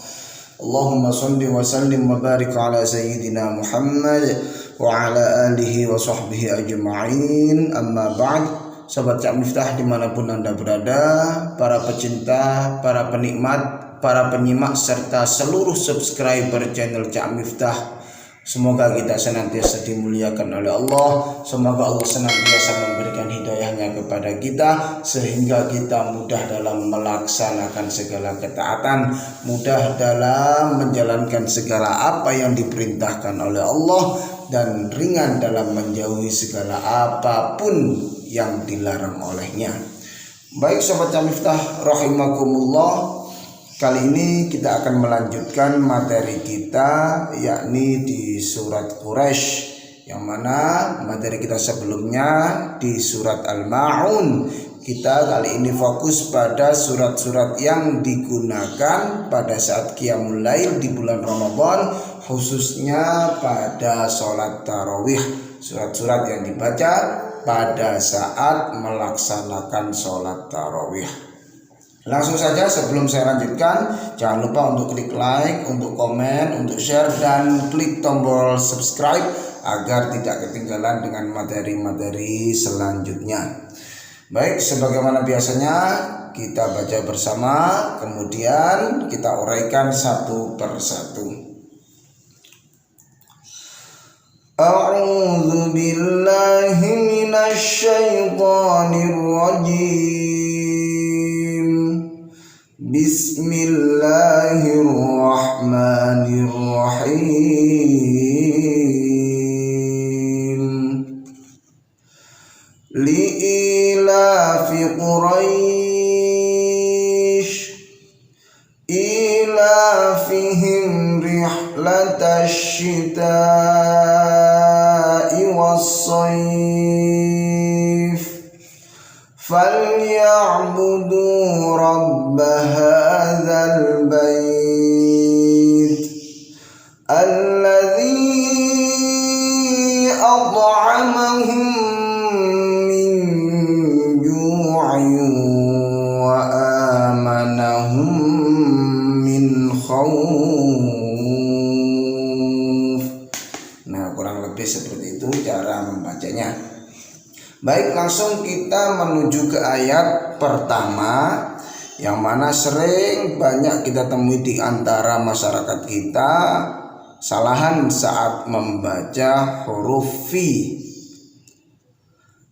Allahumma shalli wa sallim wa barik ala sayyidina Muhammad wa ala alihi wa sahbihi ajma'in. Amma ba'd. Sahabat Cak Miftah dimanapun Anda berada, para pecinta, para penikmat, para penyimak serta seluruh subscriber channel Cak Miftah, semoga kita senantiasa dimuliakan oleh Allah. Semoga Allah senantiasa memberikan hidayahnya kepada kita sehingga kita mudah dalam melaksanakan segala ketaatan, mudah dalam menjalankan segala apa yang diperintahkan oleh Allah, dan ringan dalam menjauhi segala apapun yang dilarang olehnya. Baik sahabat Cak Miftah rahimakumullah, kali ini kita akan melanjutkan materi kita, yakni di surat Quraisy, yang mana materi kita sebelumnya di surat Al-Ma'un. Kita kali ini fokus pada surat-surat yang digunakan pada saat Qiyamul Lail di bulan Ramadan, khususnya pada sholat tarawih. Surat-surat yang dibaca pada saat melaksanakan sholat tarawih. Langsung saja sebelum saya lanjutkan, jangan lupa untuk klik like, untuk komen, untuk share, dan klik tombol subscribe agar tidak ketinggalan dengan materi-materi selanjutnya. Baik, sebagaimana biasanya kita baca bersama, kemudian kita uraikan satu persatu. A'udzu billahi minasy syaithanir rajim. Bismillahirrahmanirrahim. Li'ilafi Quraisy ilafihim rihlatash shita'i was-sayf falyabudu rabb hadzal bait alladzi at'amahum min ju'in wa amanahum min khauf. Nah, kurang lebih seperti itu cara membacanya. Baik, langsung kita menuju ke ayat pertama, yang mana sering banyak kita temui di antara masyarakat kita salahan saat membaca huruf fi.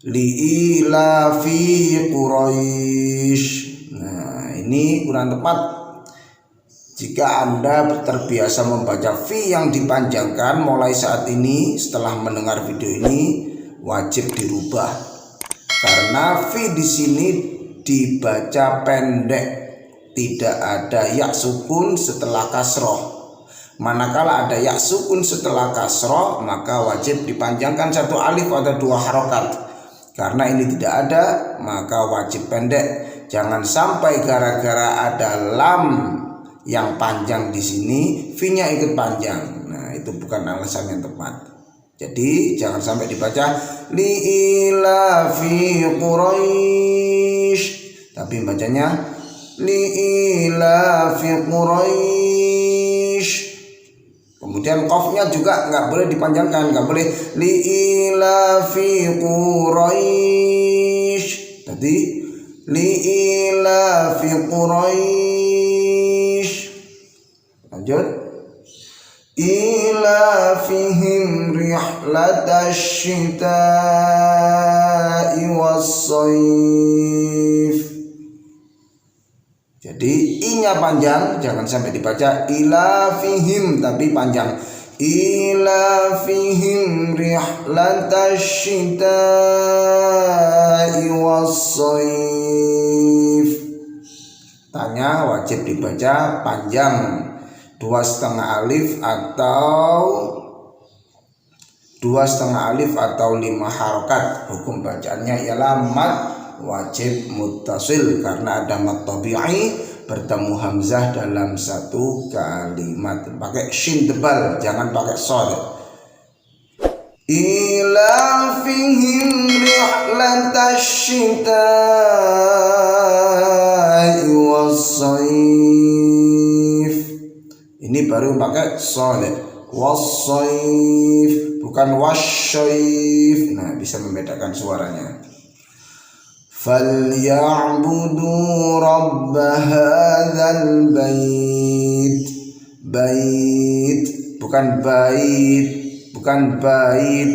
Li'ilafi Quraisy. Nah, ini kurang tepat. Jika Anda terbiasa membaca fi yang dipanjangkan, mulai saat ini setelah mendengar video ini wajib dirubah, karena fi di sini dibaca pendek, tidak ada ya sukun setelah kasroh. Manakala ada ya sukun setelah kasroh, maka wajib dipanjangkan satu alif atau dua harokat. Karena ini tidak ada, maka wajib pendek. Jangan sampai gara-gara ada lam yang panjang di sini, fi-nya ikut panjang. Nah, itu bukan alasan yang tepat. Jadi jangan sampai dibaca li'ilafi Quraisy, tapi bacanya li'ilafi Quraisy. Kemudian qafnya juga nggak boleh dipanjangkan, nggak boleh liilafi Quraisy. Tadi liilafi Quraisy. Lanjut. Ilafihim rihlatash syita'i was-sayf. Jadi i-nya panjang, jangan sampai dibaca ilafihim tapi panjang. Ilafihim rihlatash syita'i was-sayf. Tanya wajib dibaca panjang, 2,5 alif atau 5 harokat. Hukum bacaannya ialah mad wajib muttasil karena ada mad tabi'i bertemu hamzah dalam satu kalimat. Pakai shin tebal, jangan pakai shad. Ilafihim rihlatash syita'i was-sayf. Ini baru pakai shad. Was-sayf, bukan wasyayf. Nah, bisa membedakan suaranya. Falyabudu rabb hadzal bait. Bait, bukan bait, bukan bait,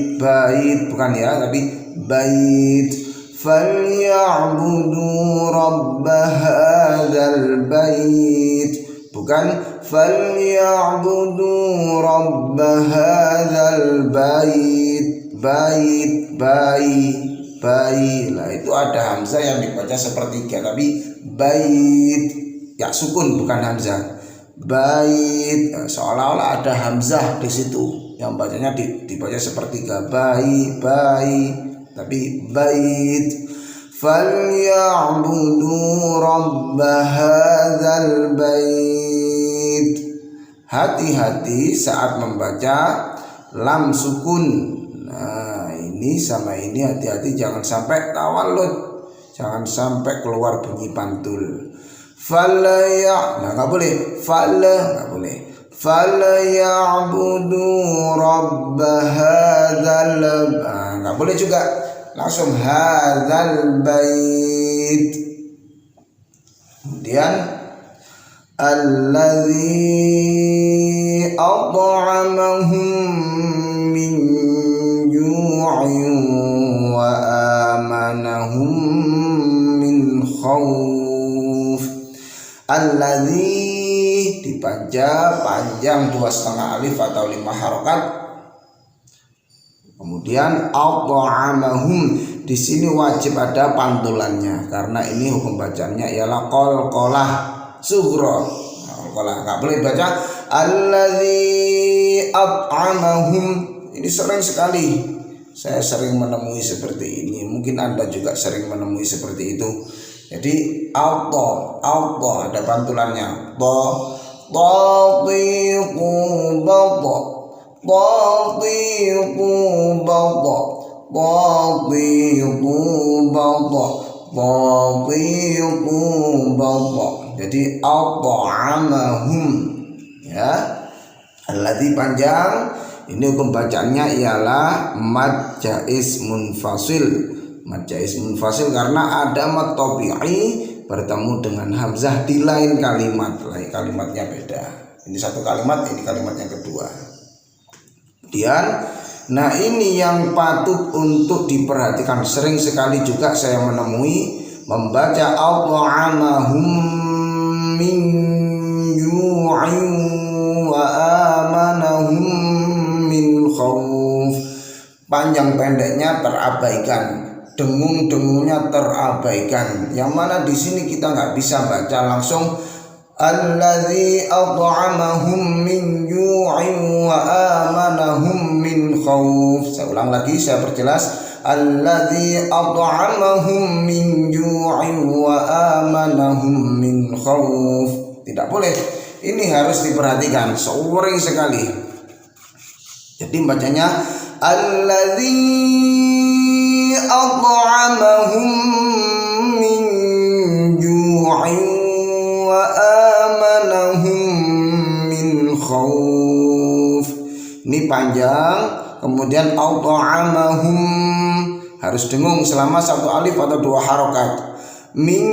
bukan ya, tapi bait. Falyabudu rabb hadzal bait, bukan falyabudu rabb hadzal bait. Bait, lah itu ada hamzah yang dibaca sepertiga, tapi bait ya sukun bukan hamzah. Bait seolah-olah ada hamzah di situ, yang bacanya dibaca sepertiga. Bait, tapi bait. Falyabudu rabb hadzal bait. Hati-hati saat membaca lam sukun. Nah, ini sama ini hati-hati, jangan sampai tawallud, jangan sampai keluar bunyi pantul. Falya, nah nggak boleh. Nggak boleh. Falyabudu rabb hadzal, nggak boleh juga. Langsung hadzal bait. Kemudian alladzi at'amahum min ju'in wa amanahum min khauf. Alladzi dibaca panjang 2,5 alif atau 5 harokat. Kemudian at'amahum, di sini wajib ada pantulannya karena ini hukum bacanya ialah qalqalah sughra. Qalqalah enggak boleh baca allazi at'amahum. Ini sering sekali saya sering menemui seperti ini. Mungkin Anda juga sering menemui seperti itu. Jadi auto ada pantulannya. Tatiqu bata. Tatiqu bata. Tatiqu bata. Tatiqu bata. Jadi at'amahum ya. Alladzi panjang, ini hukum bacaannya ialah mad jaiz munfasil. Mad jaiz munfasil karena ada mad tabi'i bertemu dengan hamzah di lain kalimat. Kalimatnya beda. Ini satu kalimat, ini kalimat yang kedua. Kemudian, nah ini yang patut untuk diperhatikan. Sering sekali juga saya menemui membaca at'amahum min ju'in wa amanahum min khauf. Panjang pendeknya terabaikan, dengung-dengungnya terabaikan. Yang mana di sini kita nggak bisa baca langsung alladzi at'amahum min ju'in wa amanahum min khauf. Saya ulang lagi, saya perjelas. Alladzi at'amahum min ju'in wa amanahum min khauf. Tidak boleh. Ini harus diperhatikan, sering sekali. Jadi bacanya alladzi at'amahum min ju'in wa amanahum min khauf. ini panjang. Kemudian au ta'amahum harus dengung selama 1 alif atau 2 harokat. Min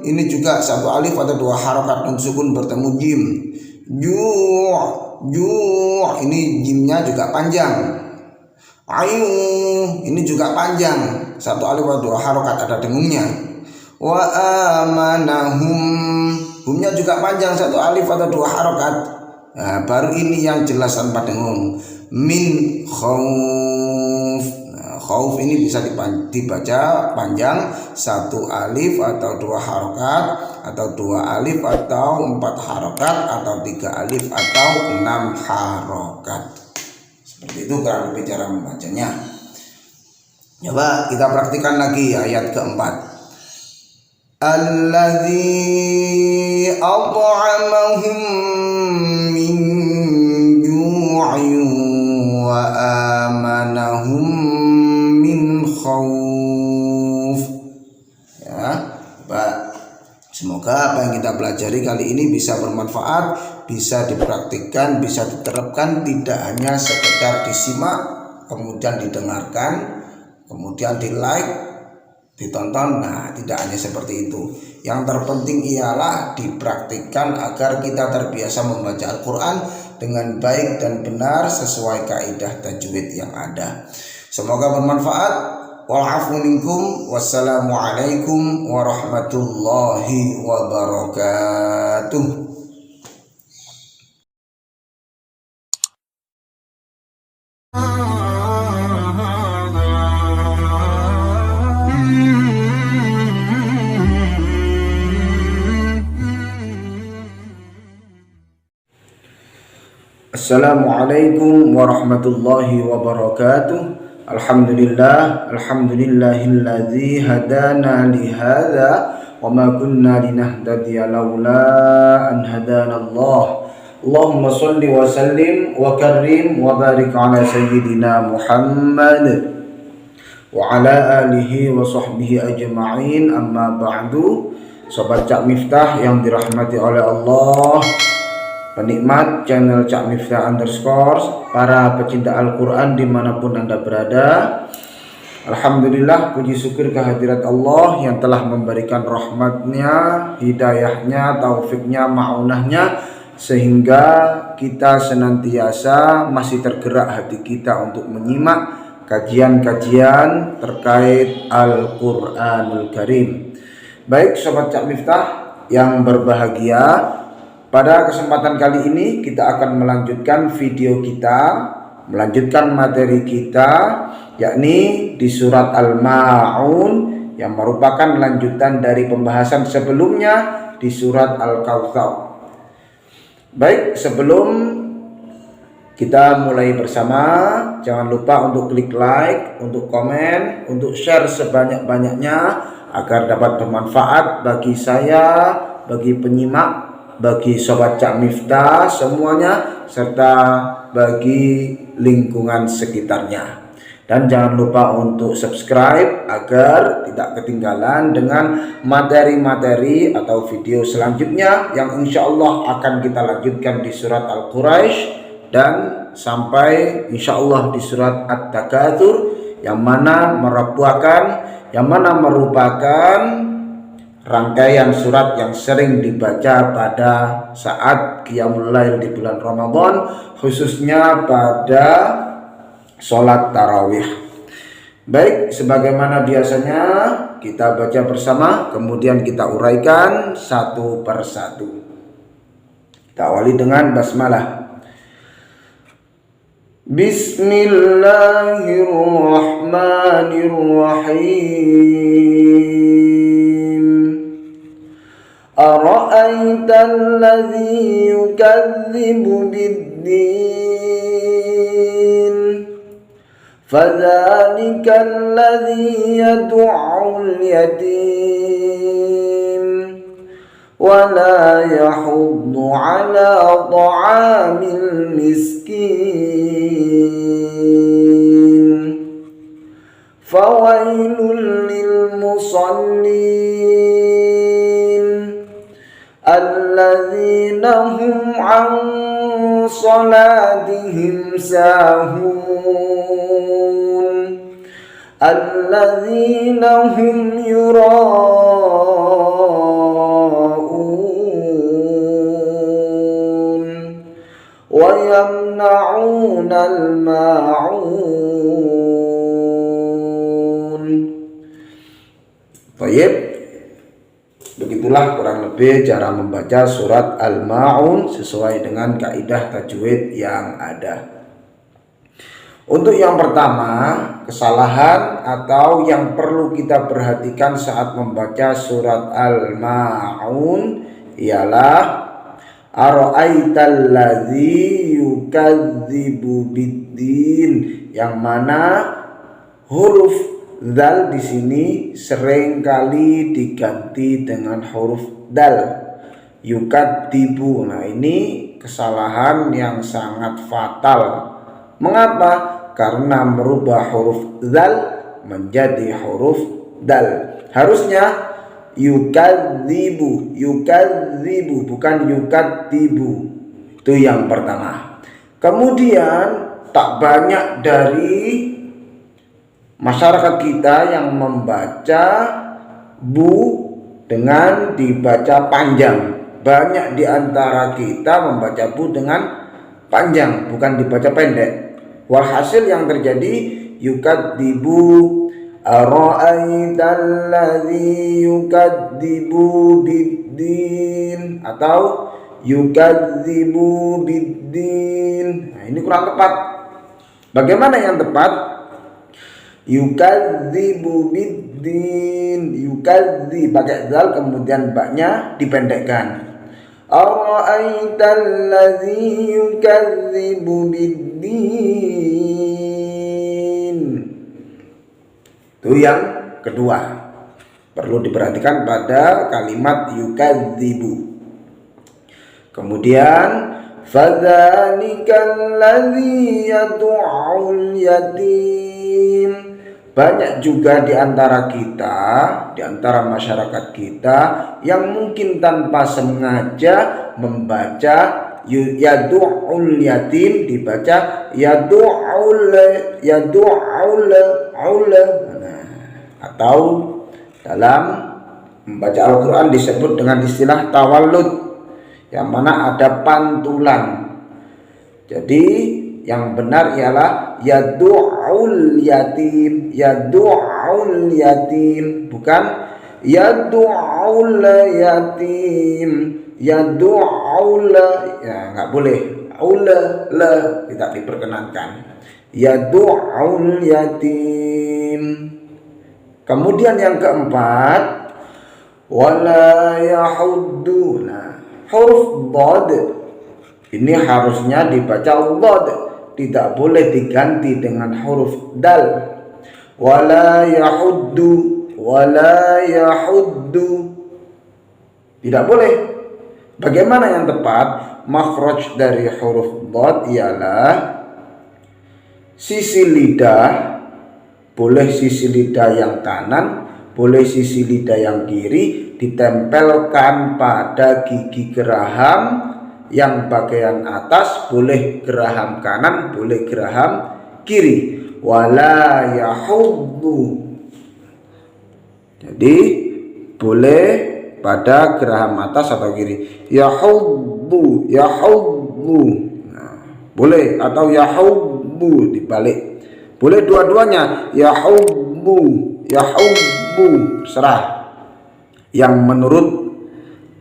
ini juga 1 alif atau 2 harokat dan sukun bertemu jim. Ju' ini jimnya juga panjang. Ayu ini juga panjang, 1 alif atau 2 harokat ada dengungnya. Wa amanahum humnya juga panjang, 1 alif atau 2 harokat. Nah, baru ini yang jelas tanpa dengung. Min khauf. Nah, khauf ini bisa dibaca panjang, 1 alif atau 2 harokat, atau 2 alif atau 4 harokat, atau 3 alif atau 6 harokat. Seperti itu kurang lebih cara membacanya. Coba kita praktikkan lagi ayat keempat. Alladzi at'amahum min ju'in wa amanahum min khauf. Ya, Pak. Semoga apa yang kita pelajari kali ini bisa bermanfaat, bisa dipraktikkan, bisa diterapkan, tidak hanya sekedar disimak, kemudian didengarkan, kemudian di like, ditonton. Nah, tidak hanya seperti itu. Yang terpenting ialah dipraktikkan agar kita terbiasa membaca Al-Quran dengan baik dan benar sesuai kaidah tajwid yang ada. Semoga bermanfaat. Wa'afu minkum. Wassalamualaikum warahmatullahi wabarakatuh. Assalamualaikum warahmatullahi wabarakatuh. Alhamdulillahilladzi hadana li hadza wa ma kunna linahtadiya laula an hadanallah. Allahumma shalli wa sallim wa karrim wa barik ala sayyidina Muhammad wa ala alihi wa sahbihi ajma'in. Amma ba'du. Sobat Cak Miftah yang dirahmati oleh Allah, penikmat channel Cak Miftah _, para pecinta Al-Quran dimanapun Anda berada. Alhamdulillah, puji syukur kehadirat Allah yang telah memberikan rahmatnya, hidayahnya, taufiknya, ma'unahnya, sehingga kita senantiasa masih tergerak hati kita untuk menyimak kajian-kajian terkait Al-Quranul Karim. Baik Sobat Cak Miftah yang berbahagia, pada kesempatan kali ini kita akan melanjutkan video kita, melanjutkan materi kita, yakni di surat Al-Ma'un yang merupakan lanjutan dari pembahasan sebelumnya di surat Al-Kautsar. Baik, sebelum kita mulai bersama, jangan lupa untuk klik like, untuk komen, untuk share sebanyak-banyaknya agar dapat bermanfaat bagi saya, bagi penyimak, bagi Sobat Cak Miftah semuanya, serta bagi lingkungan sekitarnya. Dan jangan lupa untuk subscribe agar tidak ketinggalan dengan materi-materi atau video selanjutnya yang insya Allah akan kita lanjutkan di surat Al-Quraisy dan sampai insya Allah di surat At-Takatsur, yang mana merupakan rangkaian surat yang sering dibaca pada saat Qiyamul Lail di bulan Ramadan, khususnya pada sholat tarawih. Baik, sebagaimana biasanya kita baca bersama, kemudian kita uraikan satu persatu. Kita awali dengan basmalah. Bismillahirrahmanirrahim. Ara'aital ladzi yukadzibu bid-din fadzalikal ladzi yad'ul yatim wa la yahuddu 'ala ta'amil miskin fawailul lil musallin alladzina hum 'an salatihim sahun alladzina hum yura'un wa yamna'unal ma'un. Baik, begitulah kurang lebih cara membaca surat Al-Ma'un sesuai dengan kaidah tajwid yang ada. Untuk yang pertama, kesalahan atau yang perlu kita perhatikan saat membaca surat Al-Ma'un ialah ara'aital ladzi yukadzibu biddin, yang mana huruf dzal di sini seringkali diganti dengan huruf dal, yukadzibu. Nah, ini kesalahan yang sangat fatal. Mengapa? Karena merubah huruf dzal menjadi huruf dal. Harusnya yukadzibu, yukadzibu, bukan yukadzibu. Itu yang pertama. Kemudian tak banyak dari masyarakat kita yang membaca bu dengan dibaca panjang. Banyak di antara kita membaca bu dengan panjang, bukan dibaca pendek. Walhasil yang terjadi yukadzibu, ara'aital ladzi yukadzibu biddin atau yukadzibu biddin. Nah, ini kurang tepat. Bagaimana yang tepat? Yukadzibu biddin, yukadzi pakai dzal kemudian baknya dipendekkan. Ara'aital ladzi yukadzibu biddin. Itu yang kedua. Perlu diperhatikan pada kalimat yukadzibu. Kemudian fadzalikal ladzi yad'ul yatim. Banyak juga di antara kita, di antara masyarakat kita yang mungkin tanpa sengaja membaca yadu'ul yatim dibaca yadu'ul. Nah, atau dalam membaca Al-Quran disebut dengan istilah tawallud, yang mana ada pantulan. Jadi yang benar ialah yadu'ul yatim, yadu'ul yatim, bukan yadu'ul yatim, yadu'ul, ya nggak boleh, aula la tidak diperkenankan, yadu'ul yatim. Kemudian yang keempat, wala yahuddu. Nah, huruf dhad ini harusnya dibaca dhad, tidak boleh diganti dengan huruf dal. Wala yahuddu, wala yahuddu, tidak boleh. Bagaimana yang tepat? Makhraj dari huruf dhad ialah sisi lidah, boleh sisi lidah yang kanan, boleh sisi lidah yang kiri ditempelkan pada gigi geraham yang bagian atas, boleh geraham kanan, boleh geraham kiri. Wala yahuddu, jadi boleh pada geraham atas atau kiri. Yahuddu, yahuddu, nah, boleh, atau yahuddu dibalik, boleh dua-duanya, yahuddu, yahuddu, serah. Yang menurut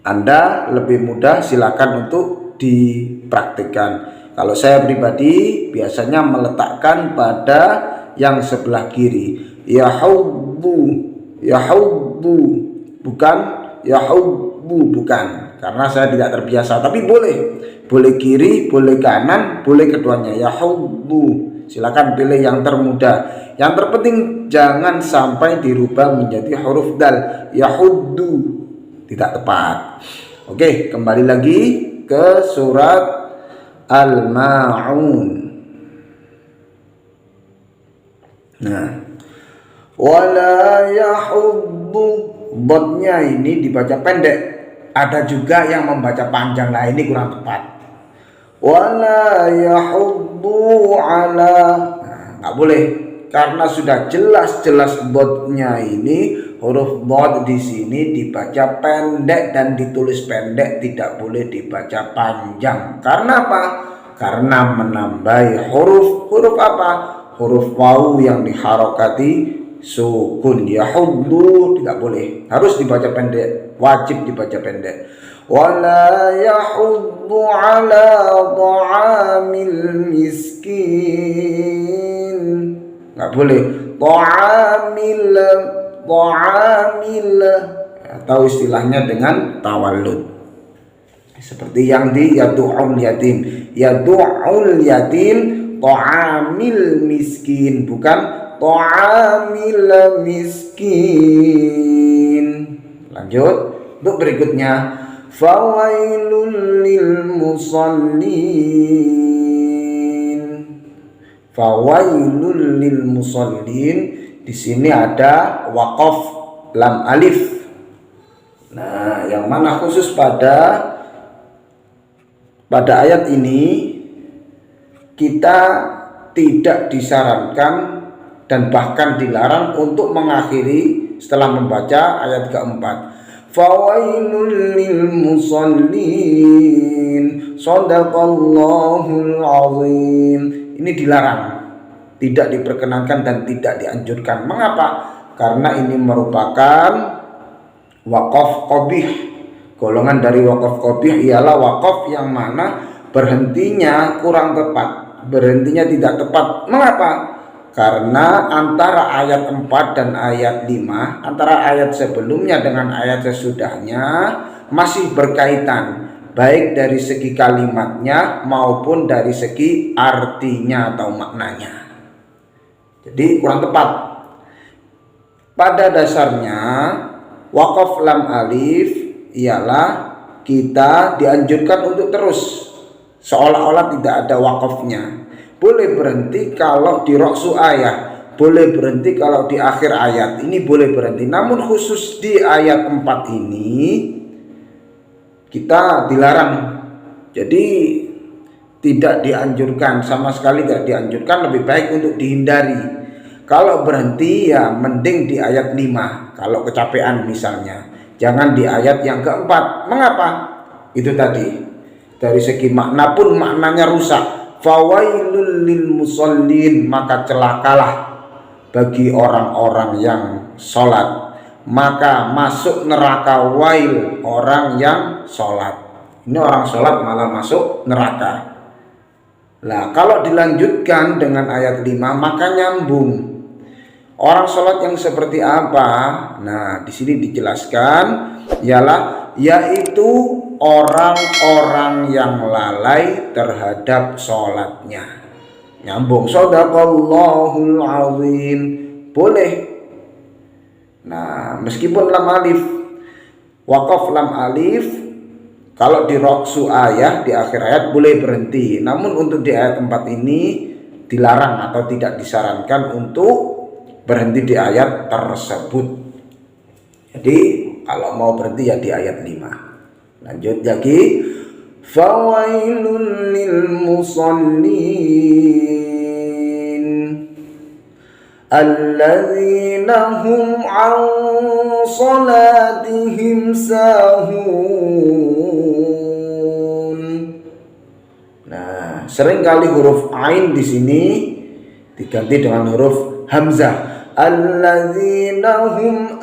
Anda lebih mudah silakan untuk dipraktikkan. Kalau saya pribadi biasanya meletakkan pada yang sebelah kiri. Yahuddu, yahuddu, bukan yahuddu, bukan. Karena saya tidak terbiasa, tapi boleh. Boleh kiri, boleh kanan, boleh keduanya. Yahuddu. Silakan pilih yang termudah. Yang terpenting jangan sampai dirubah menjadi huruf dal. Yahuddu tidak tepat. Oke, kembali lagi ke surat Al-Ma'un. Nah, wala yahuddu, botnya ini dibaca pendek. Ada juga yang membaca panjang. Nah, ini kurang tepat. wala yahuddu ala. Nggak boleh, karena sudah jelas-jelas dotnya ini, huruf dot di sini dibaca pendek dan ditulis pendek, tidak boleh dibaca panjang. Karena apa? Karena menambahi huruf apa? Huruf wawu yang diharokati sukun. Yahuddu tidak boleh, harus dibaca pendek, wajib dibaca pendek. Wala yahuddu ala ta'amil miskin. Nggak boleh ta'amil atau istilahnya dengan tawallud, seperti yang di yadu'ul yatim ta'amil miskin, bukan ta'amil miskin. Lanjut untuk berikutnya, fawailul lil musallin. Fawailul lil musallin, di sini ada waqaf lam alif. Nah, yang mana khusus pada ayat ini kita tidak disarankan dan bahkan dilarang untuk mengakhiri setelah membaca ayat keempat. Fawailul lil musallin, shadaqallahul azim. Ini dilarang, tidak diperkenankan dan tidak dianjurkan. Mengapa? Karena ini merupakan waqaf qabih. Golongan dari waqaf qabih ialah waqaf yang mana berhentinya kurang tepat, berhentinya tidak tepat. Mengapa? Karena antara ayat 4 dan ayat 5, antara ayat sebelumnya dengan ayat sesudahnya masih berkaitan, baik dari segi kalimatnya maupun dari segi artinya atau maknanya. Jadi kurang tepat. Pada dasarnya waqaf lam alif ialah kita dianjurkan untuk terus, seolah-olah tidak ada waqafnya. Boleh berhenti kalau di roksu ayat, boleh berhenti kalau di akhir ayat, ini boleh berhenti. Namun khusus di ayat 4 ini kita dilarang. Jadi tidak dianjurkan, sama sekali tidak dianjurkan, lebih baik untuk dihindari. Kalau berhenti ya mending di ayat 5 kalau kecapean misalnya, jangan di ayat yang keempat. Mengapa? Itu tadi, dari segi makna pun maknanya rusak. Fawailul lil musallin, maka celakalah bagi orang-orang yang sholat, maka masuk neraka wail orang yang sholat. Ini orang sholat malah masuk neraka. Nah, kalau dilanjutkan dengan ayat 5 maka nyambung. Orang sholat yang seperti apa? Nah, di sini dijelaskan ialah yaitu orang-orang yang lalai terhadap sholatnya. Nyambung, shadaqallahul azim, boleh. Nah, meskipun lam alif, waqaf lam alif, kalau di roksu ayat di akhir ayat boleh berhenti. Namun untuk di ayat 4 ini dilarang atau tidak disarankan untuk berhenti di ayat tersebut. Jadi kalau mau berhenti ya di ayat 5. Lanjut lagi, fawailul lil musallin alladzina hum an salatihim sahun. Nah, seringkali huruf ain di sini diganti dengan huruf hamzah. Alladzina hum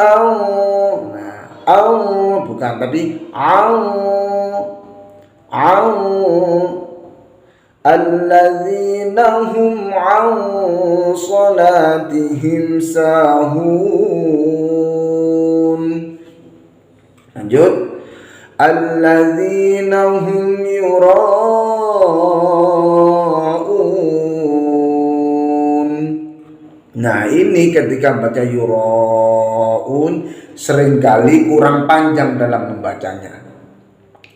bukan, tapi alladzina hum an salatihim sahun. Lanjut, alladzina hum yura'un. Nah, ini ketika baca yura'un seringkali kurang panjang dalam membacanya.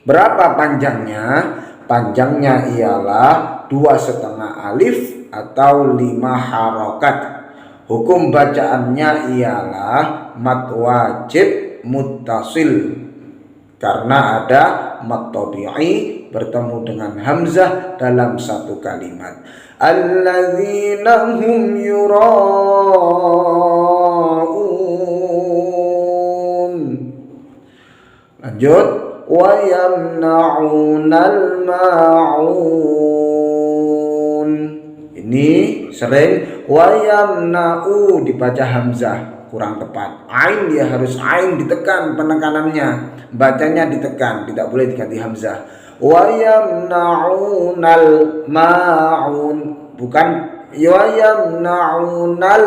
Berapa panjangnya? Panjangnya ialah 2,5 alif atau 5 harokat. Hukum bacaannya ialah mad wajib muttasil, karena ada mat tabi'i bertemu dengan hamzah dalam satu kalimat. Alladzina hum yura'un. Lanjut, wa yamna'unal ma'un. Ini sering wa yamna'u dibaca hamzah, kurang tepat. Ain dia harus ain ditekan penekanannya, bacanya ditekan, tidak boleh diganti hamzah. Wa yamna'unal ma'un, bukan wa yamna'unal,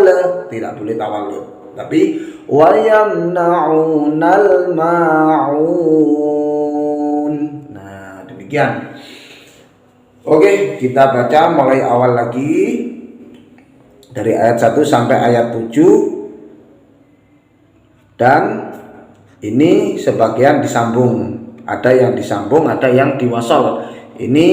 tidak boleh tawallud, tapi wa yamna'unal ma'un. Nah, demikian. Oke, kita baca mulai awal lagi dari ayat 1 sampai ayat 7. Dan ini sebagian disambung, ada yang disambung, ada yang diwasal. Ini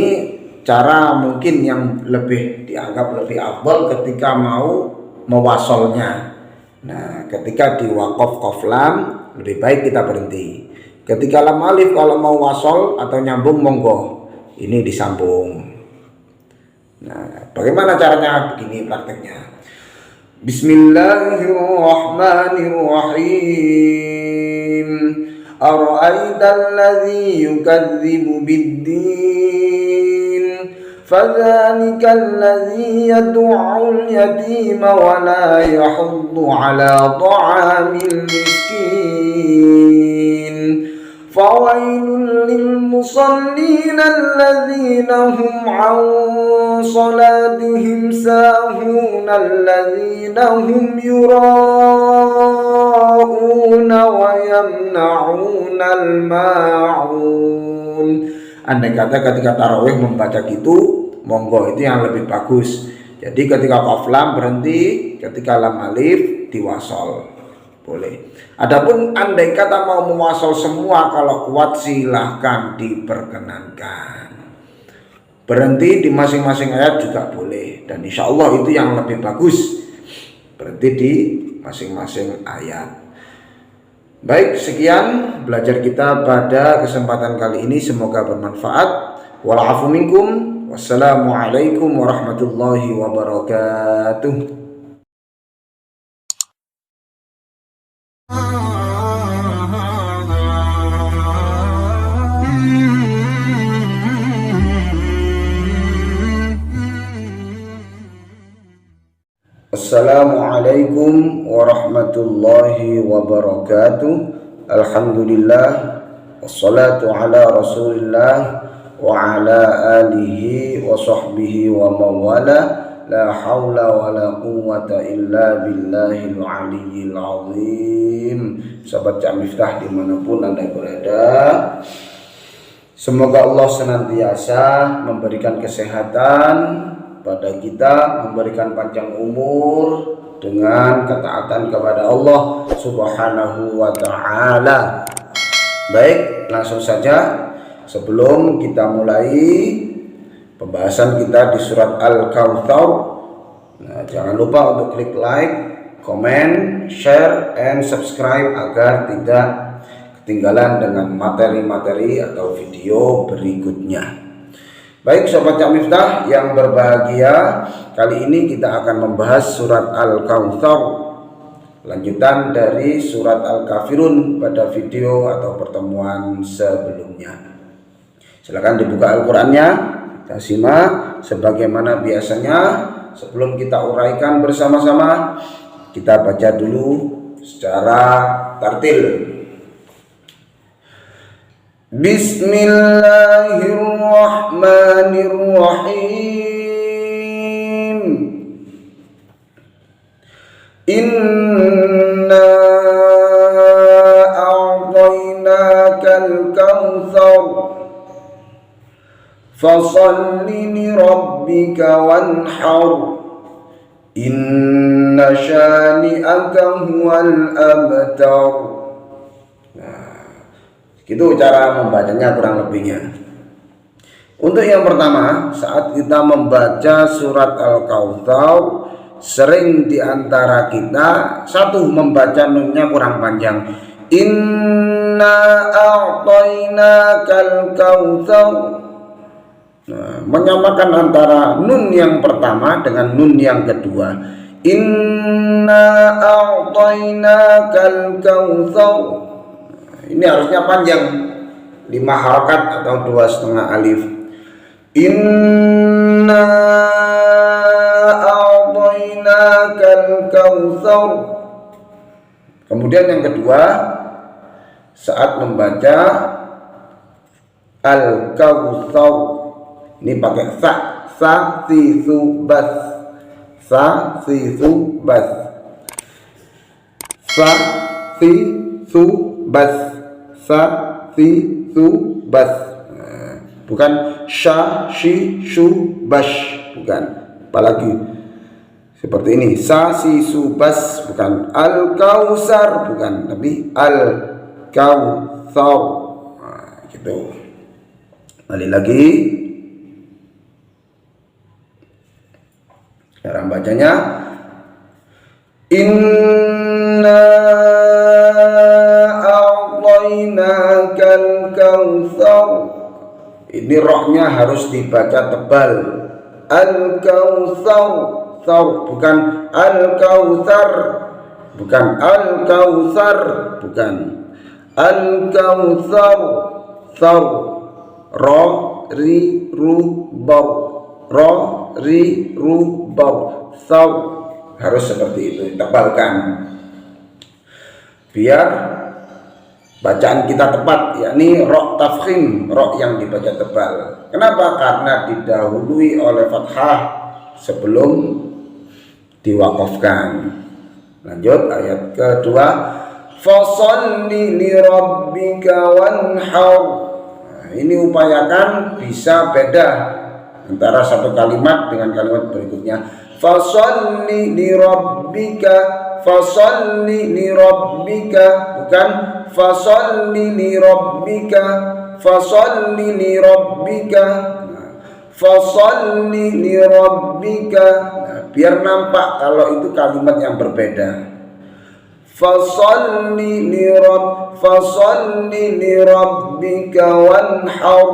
cara mungkin yang lebih dianggap lebih afdal ketika mau mewasolnya. Nah, ketika di waqaf qaf lam lebih baik kita berhenti. Ketika lam alif kalau mau wasol atau nyambung monggo, ini disambung. Nah, bagaimana caranya? Begini prakteknya. Bismillahirrahmanirrahim. Ara'aital ladzi yukadzibu bid-din, fadzalikal ladzi yad'ul yatima wa la yahuddu 'ala ta'amil miskin. Fawailul lil musallin alladzina hum 'an salatihim sahun alladzina hum yura'una wa yamna'unal ma'un. Andai kata ketika tarawih membaca gitu, monggo, itu yang lebih bagus. Jadi ketika qaf lam berhenti, ketika lam alif diwasol, boleh. Adapun andai kata mau mewasol semua, kalau kuat silahkan diperkenankan. Berhenti di masing-masing ayat juga boleh, dan insya Allah itu yang lebih bagus, berhenti di masing-masing ayat. Baik, sekian belajar kita pada kesempatan kali ini, semoga bermanfaat. Wal afu minkum. Wassalamualaikum warahmatullahi wabarakatuh. Assalamualaikum warahmatullahi wabarakatuh. Alhamdulillah, wassalatu ala rasulillah wa ala alihi wa sahbihi wa mawala. La hawla wa la quwwata illa billahil aliyyil azim. Sahabat Cak Miftah dimanapun Anda berada, semoga Allah senantiasa memberikan kesehatan pada kita, memberikan panjang umur dengan ketaatan kepada Allah Subhanahu wa ta'ala. Baik, langsung saja sebelum kita mulai pembahasan kita di surat Al-Kautsar. Nah, jangan lupa untuk klik like, comment, share, and subscribe agar tidak ketinggalan dengan materi-materi atau video berikutnya. Baik Sobat Cak Miftah yang berbahagia, kali ini kita akan membahas surat Al-Kautsar, lanjutan dari surat Al-Kafirun pada video atau pertemuan sebelumnya. Silakan dibuka Al-Qur'annya, kita simak sebagaimana biasanya. Sebelum kita uraikan bersama-sama, kita baca dulu secara tartil. Bismillahirrahmanirrahim. Inna a'tainakal kautsar fasalli li rabbika wanhar inna syani'aka huwal abtar. Gitu cara membacanya kurang lebihnya. Untuk yang pertama, saat kita membaca surat Al-Kautsar, sering diantara kita satu membaca nunnya kurang panjang. Inna a'tainakal kautsar. Nah, menyamakan antara nun yang pertama dengan nun yang kedua. Inna a'tainakal kautsar. Ini harusnya panjang, 5 harakat atau 2,5 alif. Inna a'tainakal kautsar. Kemudian yang kedua, saat membaca al-kautsar, ini pakai sa si su bas, sa si su bas, sa si su bas, sa si su bas, bukan sha shi shu bash, bukan. Apalagi seperti ini, sa si su bas, bukan al-kautsar, bukan, tapi al-kautsar. Nah, gitu. Balik lagi. Cara bacanya inna a'tainakal kautsar. Ini rohnya harus dibaca tebal. Al-kautsar, bukan al-kautsar, bukan al-kautsar, bukan al-kautsar. Saw, ro ri ru baw, ro ri ru baw, saw. Harus seperti itu, ditebalkan biar bacaan kita tepat, yakni ro tafkhim, ro yang dibaca tebal. Kenapa? Karena didahului oleh fathah sebelum diwakafkan. Lanjut ayat kedua, fasholli li rabbika wanhar. Nah, ini upayakan bisa beda antara satu kalimat dengan kalimat berikutnya. Fasholli li rabbika, fasholli li rabbika, bukan fasholli li rabbika, fasholli li rabbika, fasholli li rabbika. Nah, biar nampak kalau itu kalimat yang berbeda. Fasholli li rabbika wanhar.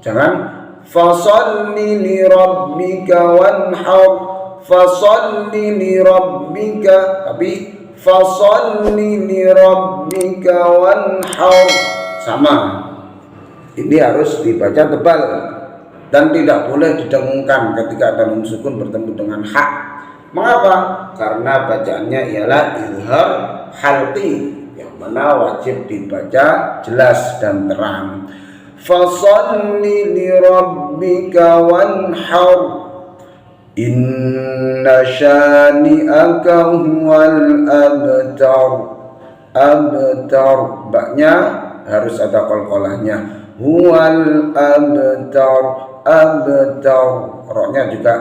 Jangan fasholli li rabbika wanhar, fasholli li rabbika, tapi fasholli li rabbika wanhar. Sama. Ini harus dibaca tebal dan tidak boleh didengungkan ketika ada nun sukun bertemu dengan hak. Mengapa? Karena bacaannya ialah izhar halqi, yang mana wajib dibaca jelas dan terang. Fasholli li rabbika wanhar, inna syani'aka huwal abtar. Abtar, baknya harus ada qalqalahnya. Huwal abtar, abtar, roknya juga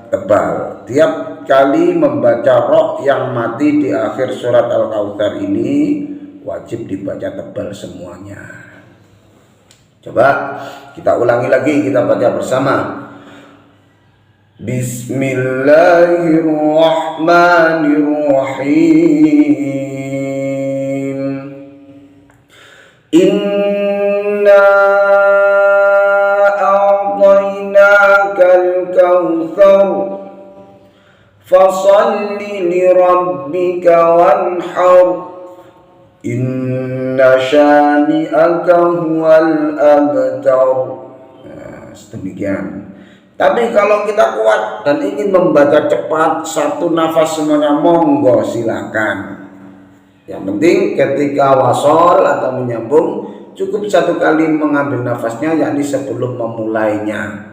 tebal. Tiap kali membaca rok yang mati di akhir surat Al-Kautsar ini wajib dibaca tebal semuanya. Coba kita ulangi lagi, kita baca bersama. Bismillahirrahmanirrahim. Inna a'tainakal kautsar, fasholli li rabbika wanhar, inna syani'aka huwal abtar. Nah, demikian. Tapi kalau kita kuat dan ingin membaca cepat satu nafas semuanya, monggo silakan. Yang penting ketika wasol atau menyambung cukup satu kali mengambil nafasnya, yakni sebelum memulainya.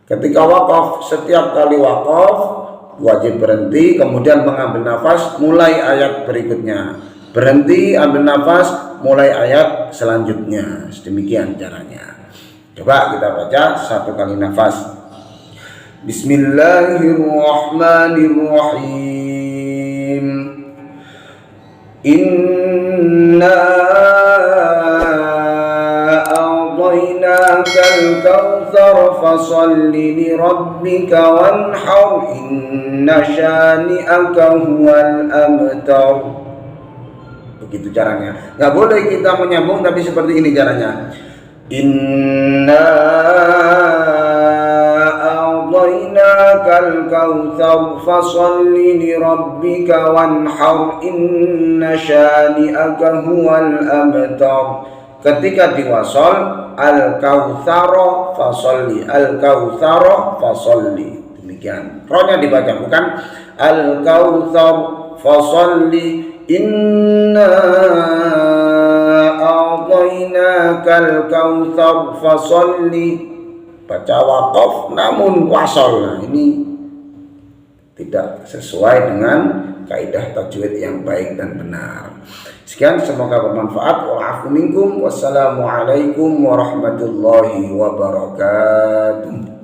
Ketika wakaf, setiap kali wakaf wajib berhenti, kemudian mengambil nafas, mulai ayat berikutnya. Berhenti, ambil nafas, mulai ayat selanjutnya. Demikian caranya. Coba kita baca satu kali nafas. Bismillahirrahmanirrahim. Inna a'tainakal kautsar, fasholli li rabbika wanhar, inna syani'aka huwal abtar. begitu caranya. Nggak boleh kita menyambung tapi seperti ini caranya. Inna a'tainakal kautsar fasholli li rabbika wanhar inna syani'aka huwal abtar. Ketika diwasol al-kautsara fasholli, al-kautsara fasholli. Demikian. Rohnya dibaca bukan al-kautsar fasholli inna a'tainakal kautsar fasholli. Baca waqaf namun wasol. Nah, ini tidak sesuai dengan kaidah tajwid yang baik dan benar. Sekian, semoga bermanfaat. Wa'afu minkum. Wassalamualaikum warahmatullahi wabarakatuh.